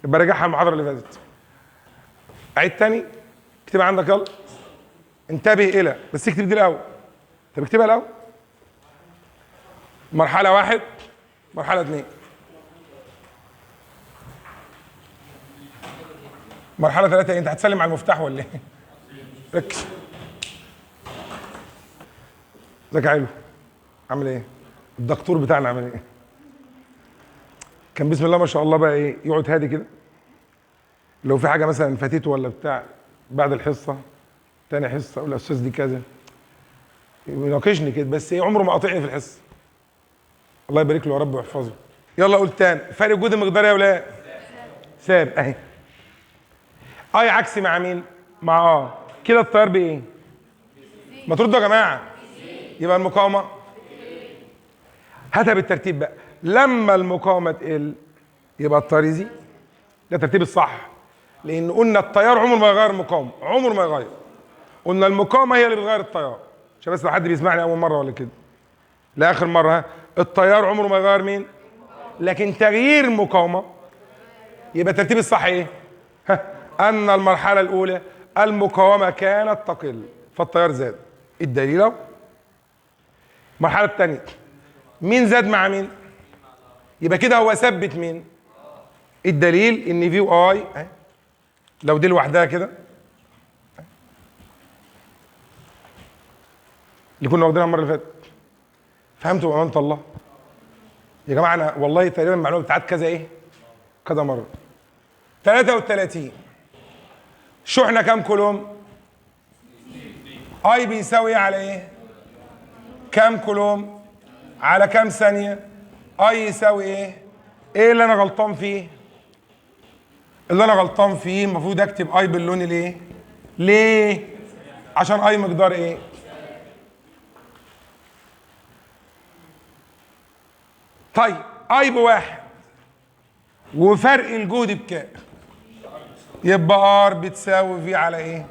يبقى راجعها المحاضره اللي فاتت. عيد تاني، اكتبها عندك يلا. انتبه الى، بس اكتب دي الاول. طب اكتبها الاول. مرحله 1، مرحله 2، مرحله 3. انت هتسلم على المفتاح ولا ايه؟ ركز. ازيك يا علو؟ عامل ايه؟ الدكتور بتاعنا عامل ايه؟ كان بسم الله ما شاء الله بقى ايه، يقعد هادي كده. لو في حاجه مثلا فاتته ولا بتاع بعد الحصه، تاني حصه اقول الاستاذ دي كذا، يناقشني كده، بس ايه عمره ما قاطعني في الحصه. الله يبارك له يا رب ويحفظه. يلا قول تاني، فرق وجود المقدار يا ولاد ثابت اهي. اي عكسي مع مين؟ مع كده التيار بايه؟ ما تردوا يا جماعه. يبقى المقاومه هاتها بالترتيب بقى. لما المقاومه تقل يبقى التيار يزيد. ده الترتيب الصح، لان قلنا التيار عمره ما يغير المقاومه، عمره ما يغير. قلنا المقاومه هي اللي بتغير التيار، عشان بس لو حد بيسمعني اول مره ولا كده لاخر مره. ها، التيار عمره ما يغير مين؟ لكن تغيير المقاومه. يبقى الترتيب الصح ايه؟ ها، ان المرحله الاولى المقاومه كانت تقل فالتيار زاد. الدليل اهو. المرحله الثانيه مين زاد مع مين؟ يبقى كده هو ثبت مين؟ الدليل ان في واي لو دي لوحدها كده اللي كنا واخدينها المره اللي فاتت. فهمتوا بامانه الله يا جماعه؟ انا والله تقريبا المعلومه بتاعت كذا ايه؟ كذا مره. 33 شحنه كام كولوم؟ اي بيساوي ايه على ايه؟ كام كولوم على كام ثانيه؟ اي يساوي ايه؟ ايه اللي انا غلطان فيه؟ اللي انا غلطان فيه المفروض اكتب اي باللون الايه؟ ليه؟ عشان اي مقدار ايه؟ طيب اي بواحد وفرق الجهد بكام؟ يبقى ار بتساوي في على ايه؟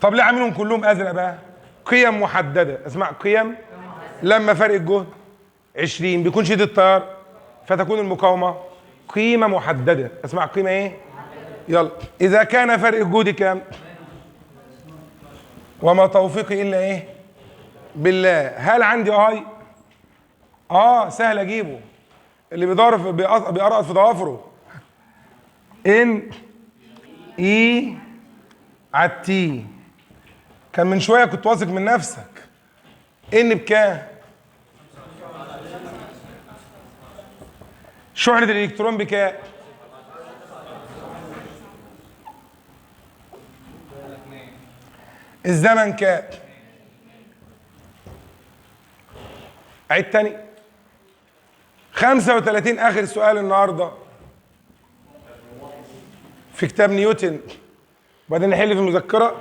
طب ليه عاملهم كلهم ازرق بقى؟ قيم محدده، اسمع قيم. لما فرق الجهد 20 بيكون شدة التيار فتكون المقاومه قيمه محدده، اسمع قيمه ايه؟ يلا. اذا كان فرق الجهد كام؟ وما توفيقي الا ايه؟ بالله. هل عندي اي؟ سهل اجيبه، اللي بيقرأ في ضوافره ان اي على التي. كان من شويه كنت واثق من نفسك. ان بكام؟ شحنه الالكترون بكام؟ الزمن كام؟ عيد تاني. 35 اخر سؤال النهارده في كتاب نيوتن، وبعدين نحل في المذكره.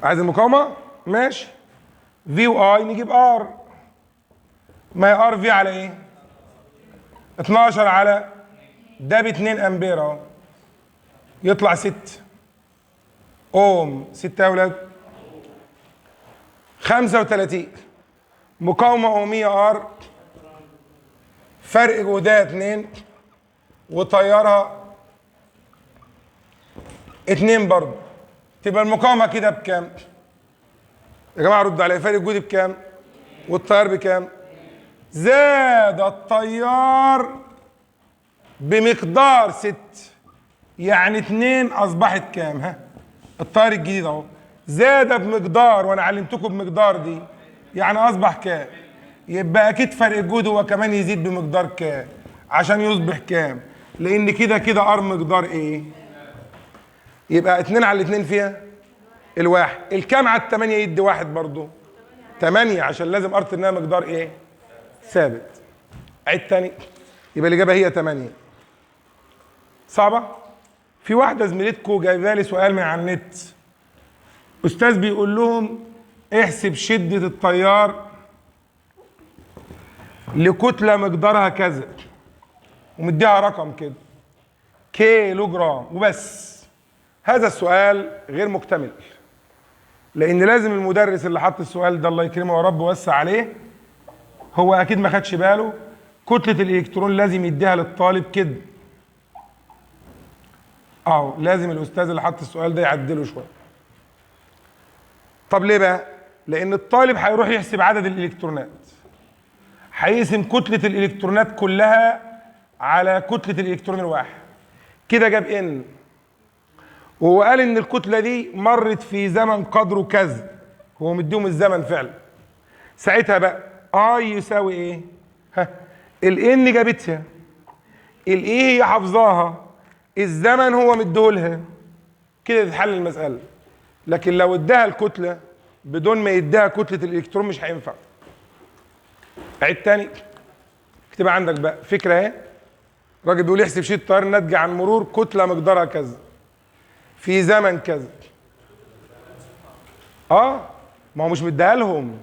عايز المقاومه؟ ماشي. في واي نجيب ار، ما هي ار في على ايه؟ 12 على ده ب 2 امبير اهو، يطلع 6 اوم. 6 يا اولاد. 35 مقاومة اومية ار، فرق جهدها 2 وتيارها 2 برضه، تبقى المقاومة كده بكام؟ يا جماعة ردوا عليا، فرق الجهد بكام؟ والتيار بكام؟ زاد التيار بمقدار 6، يعني 2 اصبحت كام؟ ها؟ التيار الجديد اهو زاد بمقدار، وانا علمتكم بمقدار دي، يعني اصبح كام؟ يبقى اكيد فرق الجهد هو كمان يزيد بمقدار كام عشان يصبح كام؟ لان كده كده ار مقدار ايه؟ يبقى 2 على 2 فيها الواحد، الكام على 8 يدي واحد برضه 8، عشان لازم ار انها مقدار ايه؟ ثابت. عيد تاني، يبقى الاجابه هي 8. صعبه؟ في واحده زميلتكم جايبه لي سؤال من على النت، استاذ بيقول لهم احسب شده التيار لكتله مقدارها كذا، ومديها رقم كده كيلو جرام وبس. هذا السؤال غير مكتمل، لان لازم المدرس اللي حط السؤال ده الله يكرمه يا رب ويوسع عليه، هو اكيد ما خدش باله كتله الالكترون لازم يديها للطالب كده. لازم الاستاذ اللي حط السؤال ده يعدله شويه. طب ليه بقى؟ لان الطالب هيروح يحسب عدد الالكترونات، هيقسم كتله الالكترونات كلها على كتله الالكترون الواحد، كده جاب ان، وهو قال ان الكتله دي مرت في زمن قدره كذا، هو مديهم الزمن فعلا. ساعتها بقى اي يساوي ايه؟ ها، الان جابتها، الايه هي حافظاها، الزمن هو مديهولها، كده تتحل المساله. لكن لو اداها الكتله بدون ما يديها كتله الالكترون مش هينفع. عيد تاني، اكتبها عندك بقى فكره اهي. الراجل بيقول يحسب شيء التيار الناتج عن مرور كتله مقدارها كذا في زمن كذا. ما هو مش مديها لهم،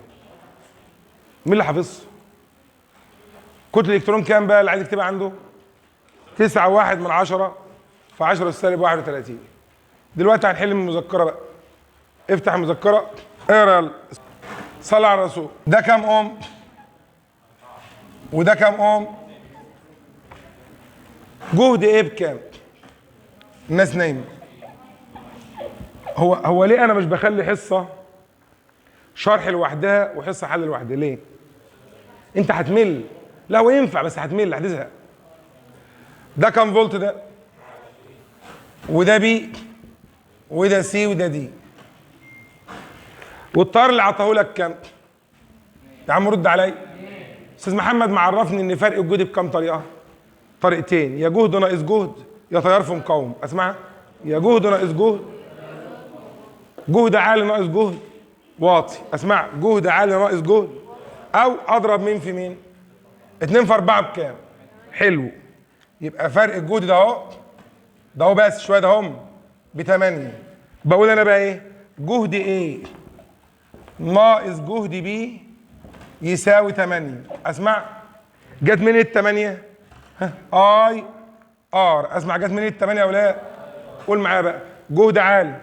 مين اللي حافظها؟ كتله الالكترون كام بقى اللي عايز يكتبها عنده؟ 9.1 في 10 سالب 31. دلوقتي هنحل من المذكره بقى. افتح المذكره اقرا يلا. صلى على الرسول. ده كام اوم؟ وده كام اوم؟ جهد ايه بكام؟ الناس نايمه. هو ليه انا مش بخلي حصه شرح لوحدها وحصه حل لوحدها؟ ليه؟ انت هتمل. لا هو ينفع بس هتمل، هتزهق. ده كام فولت ده؟ وده بي، وده سي، وده دي. والتيار اللي عطاهولك كام؟ يا عم رد عليا. استاذ محمد معرفني ان فرق الجهد بكام طريقه؟ طريقتين، يا جهد ناقص جهد يا تيار في مقاومه. اسمعها، يا جهد ناقص جهد، جهد عالي ناقص جهد واطي. اسمع، جهد عالي ناقص جهد، او اضرب مين في مين؟ 2 في 4 بكام؟ حلو. يبقى فرق الجهد ده اهو، ده اهو بس شويه ده هم ب 8. بقول انا بقى ايه؟ جهد ايه ناقص جهد بي يساوي 8. اسمع، جت منين ال 8؟ اي ار. اسمع، جت منين ال 8 يا اولاد؟ قول معايا بقى، جهد عالي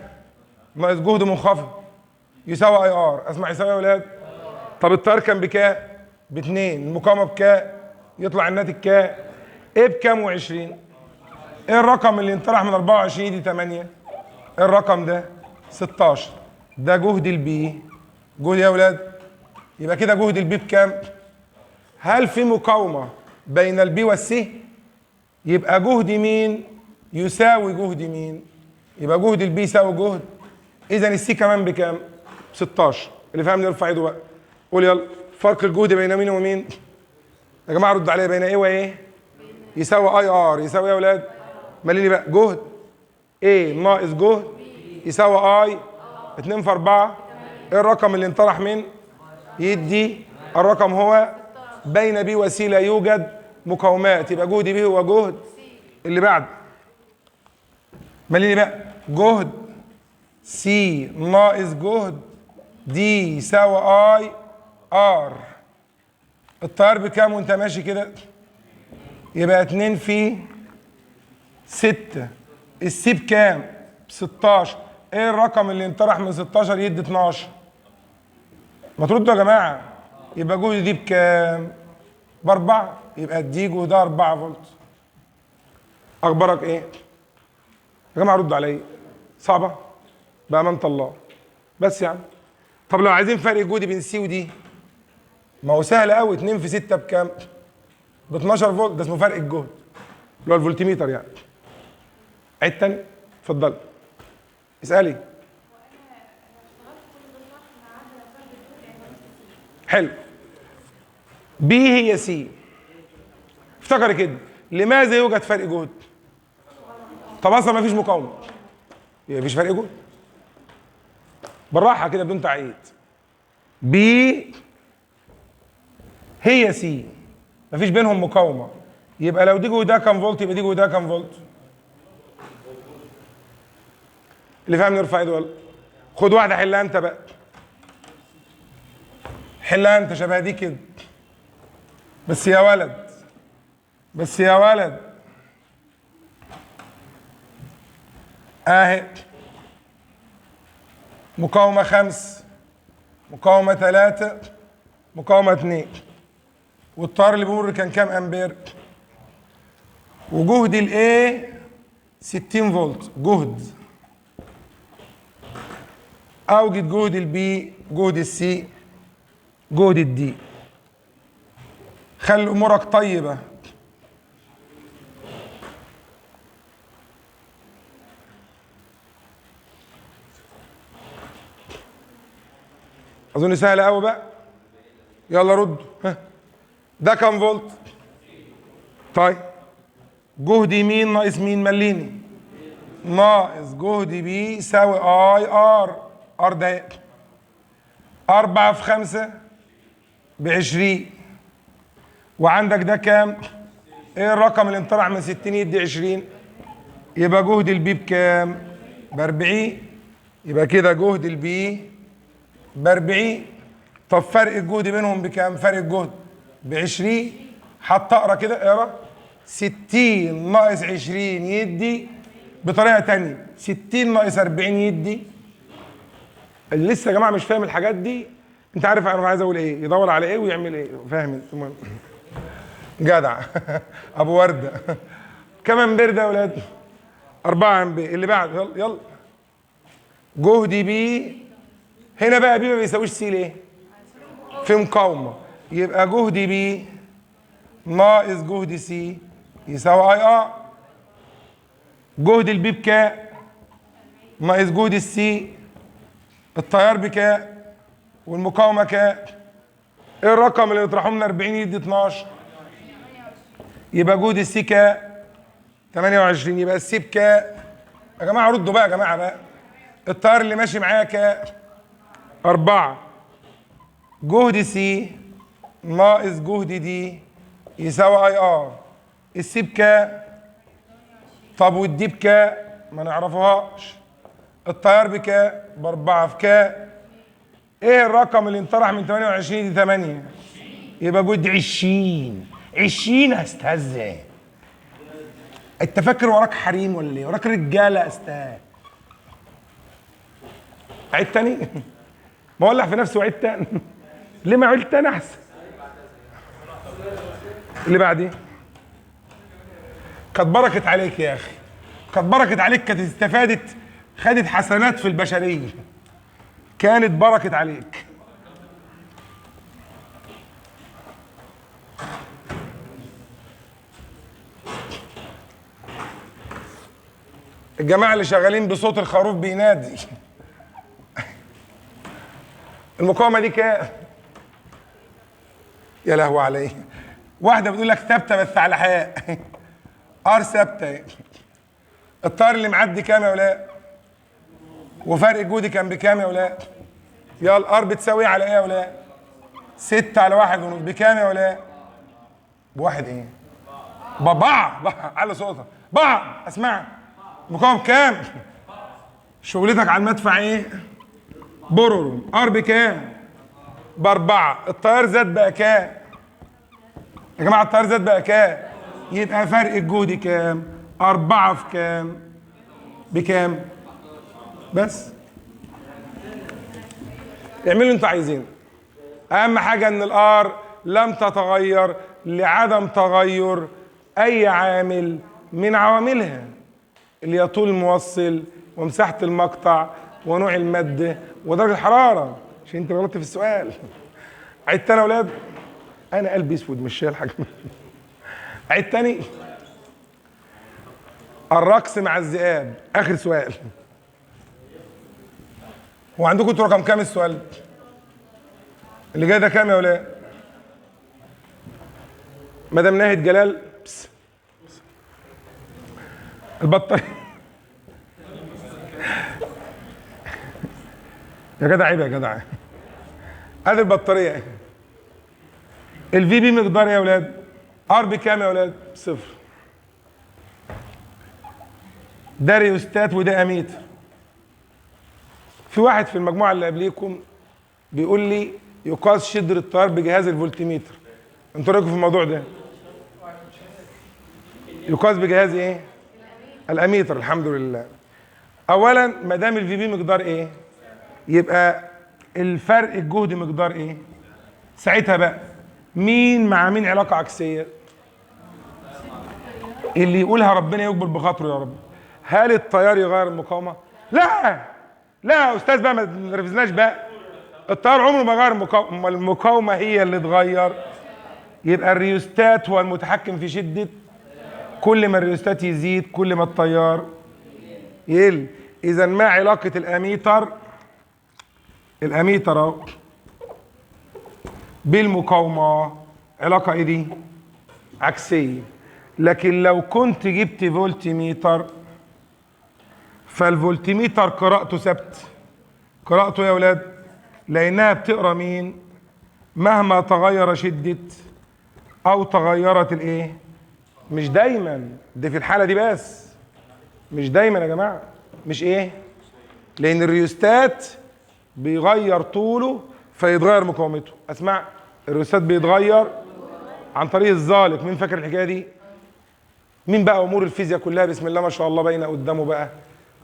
ناقص جهد منخفض يساوي اي ار. اسمع، يساوي يا اولاد. طب التيار كان بكام؟ ب2. المقاومه بكام؟ يطلع الناتج كام؟ ايه بكام و20؟ ايه الرقم اللي انطرح من 24 دي 8؟ ايه الرقم ده؟ 16. ده جهد البي. جهد يا اولاد. يبقى كده جهد البي بكام؟ هل في مقاومه بين البي والسي؟ يبقى جهد مين يساوي جهد مين؟ يبقى جهد البي يساوي جهد، اذا السي كمان بكام؟ 16. اللي فاهم يرفع ايده بقى. قول يلا، فرق الجهد بين مين ومين؟ يا جماعه ردوا عليا، بين ايه وايه؟ يساوي اي ار. يساوي يا اولاد؟ مالي بقى، جهد ايه ناقص جهد يساوي اي 2 في 4. ايه الرقم اللي انطرح من؟ يدي الرقم هو بين بي وسي لا يوجد مقاومات، يبقى جهد بي هو جهد اللي بعد. مالي بقى، جهد سي ناقص جهد دي يساوي اي ار. التيار بكام وانت ماشي كده؟ يبقى 2 في 6. السي بكام؟ ب 16. ايه الرقم اللي انطرح من 16 يدي 12؟ ما تردوا يا جماعه. يبقى جهد دي بكام؟ ب4. يبقى الدي جهدها 4 فولت. اخبارك ايه؟ يا جماعه ردوا عليا. صعبه؟ بامانه الله. بس يعني طب لو عايزين فرق جهد بين سي ودي، ما هو سهل قوي. 2 في 6 بكام؟ ب 12 فولت. ده اسمه فرق الجهد اللي هو الفولتميتر يعني. عيد تاني. اتفضلي اسالي. حلو. بي هي سي. افتكري كده. لماذا يوجد فرق جهد؟ طب اصلا ما فيش مقاومه، يبقى مفيش فرق جهد. بالراحه كده بدون تعقيد. بي هي سي، مفيش بينهم مقاومه، يبقى لو دي جهدها كام فولت يبقى دي جهدها كام فولت؟ اللي فاهم يرفع ايده يلا. خد واحده حلها انت بقى. حلها انت شبه دي كده. بس يا ولد، بس يا ولد. اهي مقاومة 5، مقاومة 3، مقاومة 2، والتيار اللي بيمر كان كام امبير؟ وجهد الايه 60 فولت. جهد اوجد جهد البي، جهد السي، جهد الدي. خلي امورك طيبه. اظن سهله قوي بقى. يلا ردوا. ها ده كام فولت؟ طيب جهد مين ناقص مين؟ مليني. ناقص جهد بي يساوي اي ار. ار ده 4 في 5 ب20. وعندك ده كام؟ ايه الرقم اللي انطرح من 60 يدي 20؟ يبقى جهد البي بكام؟ ب40. يبقى كده جهد البي ب40. طب فرق الجهد بينهم بكام؟ فرق الجهد ب20. حتى اقرا كده، اقرا. 60 ناقص 20 يدي بطريقه ثانيه 60 ناقص 40 يدي. اللي لسه يا جماعه مش فاهم الحاجات دي، انت عارف انا عايز اقول ايه، يدور على ايه ويعمل ايه. فاهم انت؟ المهم جدع. ابو ورده. كم امبير ده يا اولاد؟ 4 امبير. اللي بعده يلا يلا. جهد بي هنا بقى. بي ما بيساويش سي ليه؟ في مقاومه. يبقى جهد بي ناقص جهد سي يساوي اي ار. جهد البي بكام؟ ناقص جهد السي. التيار بكام؟ والمقاومه كام؟ ايه الرقم اللي يطرحوه من 40 يدي 12؟ يبقى جهد السي كام؟ 28. يبقى السي بكام؟ يا جماعه ردوا بقى يا جماعه بقى. التيار اللي ماشي معايا كام؟ 4. جهد سي ناقص جهد دي يساوي اي ار. السي بكام؟ طب والدي بكام؟ ما نعرفوهاش. التيار بكام؟ ب4 في كام؟ ايه الرقم اللي انطرح من 28 دي 8؟ يبقى جهد 20. 20 يا استاذ. انت فاكر وراك حريم ولا ايه؟ وراك رجاله يا استاذ. عيد تاني. ما اولع في نفسي وعيد تاني. ليه ما عيد تاني احسن؟ اللي بعديه. كانت بركت عليك يا اخي، كانت بركت عليك، كانت استفادت، خدت حسنات في البشريه، كانت بركت عليك. الجماعه اللي شغالين بصوت الخروف بينادي. المقاومه دي كام؟ يا لهوي عليه. واحده بتقول لك ثابته بس على حياء. ار ثابته. التيار اللي معدي كام يا ولاد؟ وفرق الجهد كان بكام يا ولاد؟ يلا ار بتساوي على ايه يا ولاد؟ 6 على 1 ونص بكام يا ولاد؟ بواحد ايه؟ ببع على صوتك. بع اسمع. مقاوم كام؟ شغلتك على المدفع ايه؟ برورون. ار بكام؟ باربعة. التيار زاد بقى كام؟ يا جماعة التيار زاد بقى كام؟ يبقى فرق الجهد كام؟ 4 في كام؟ بكام؟ بس اعملوا اللي انتوا عايزينه. اهم حاجة ان الار لم تتغير لعدم تغير اي عامل من عواملها، اللي هي طول الموصل ومساحة المقطع ونوع المادة ودرجة الحرارة، عشان انت غلطت في السؤال. عيد تاني يا اولاد، انا قلبي اسود مش شايل حاجة. عيد تاني. الرقص مع الذئاب، اخر سؤال. هو عندكم انتوا رقم كام السؤال اللي جاي ده؟ كام يا اولاد؟ مدام ناهد جلال. بس. البطارية. يا جدع عيب يا جدع. ادي البطارية. الفي بي مقدار يا اولاد؟ ار بكام يا اولاد؟ 0. ده ريوستات وده اميتر. في واحد في المجموعة اللي قبليكم بيقول لي يقاس شدة التيار بجهاز الفولتميتر. انتوا رايكم في الموضوع ده؟ يقاس بجهاز ايه؟ الاميتر. الحمد لله. اولا ما دام الفي بي مقدار ايه؟ يبقى الفرق الجهد مقدار ايه؟ ساعتها بقى مين مع مين علاقة عكسية؟ اللي يقولها ربنا يقبل بخاطره يا رب. هل التيار يغير المقاومة؟ لا لا يا استاذ بقى، ما نرفزناش بقى. التيار عمره ما غير المقاومة، المقاومة هي اللي اتغير. يبقى الريوستات هو المتحكم في شدة. كل ما الريوستات يزيد كل ما التيار يقل. إذا ما علاقة الأميتر أهو بالمقاومة؟ علاقة إيه دي؟ عكسية. لكن لو كنت جبت فولتميتر، فالفولتميتر قراءته ثابت. قراءته يا أولاد لأنها بتقرأ مين؟ مهما تغير شدة أو تغيرت الإيه؟ مش دايما، دي في الحالة دي بس، مش دايما يا جماعة. مش إيه؟ لأن الريوستات بيغير طوله فيتغير مقاومته. أسمع، الريوستات بيتغير عن طريق الزالق. مين فاكر الحكاية دي؟ مين بقى أمور الفيزياء كلها بسم الله ما شاء الله باينة قدامه بقى،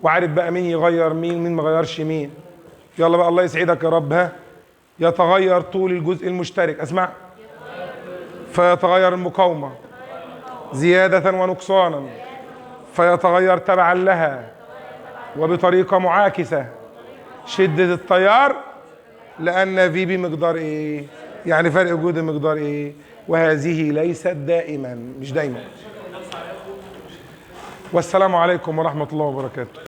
وعارف بقى مين يغير مين مين ما غيرش مين. يلا بقى الله يسعدك يا رب. ها، يتغير طول الجزء المشترك. أسمع، فيتغير المقاومة زيادة ونقصانا، فيتغير تبعا لها وبطريقة معاكسة شدة التيار، لأن في بي مقدار إيه؟ يعني فرق جهد مقدار إيه؟ وهذه ليست دائما، مش دايما. والسلام عليكم ورحمة الله وبركاته.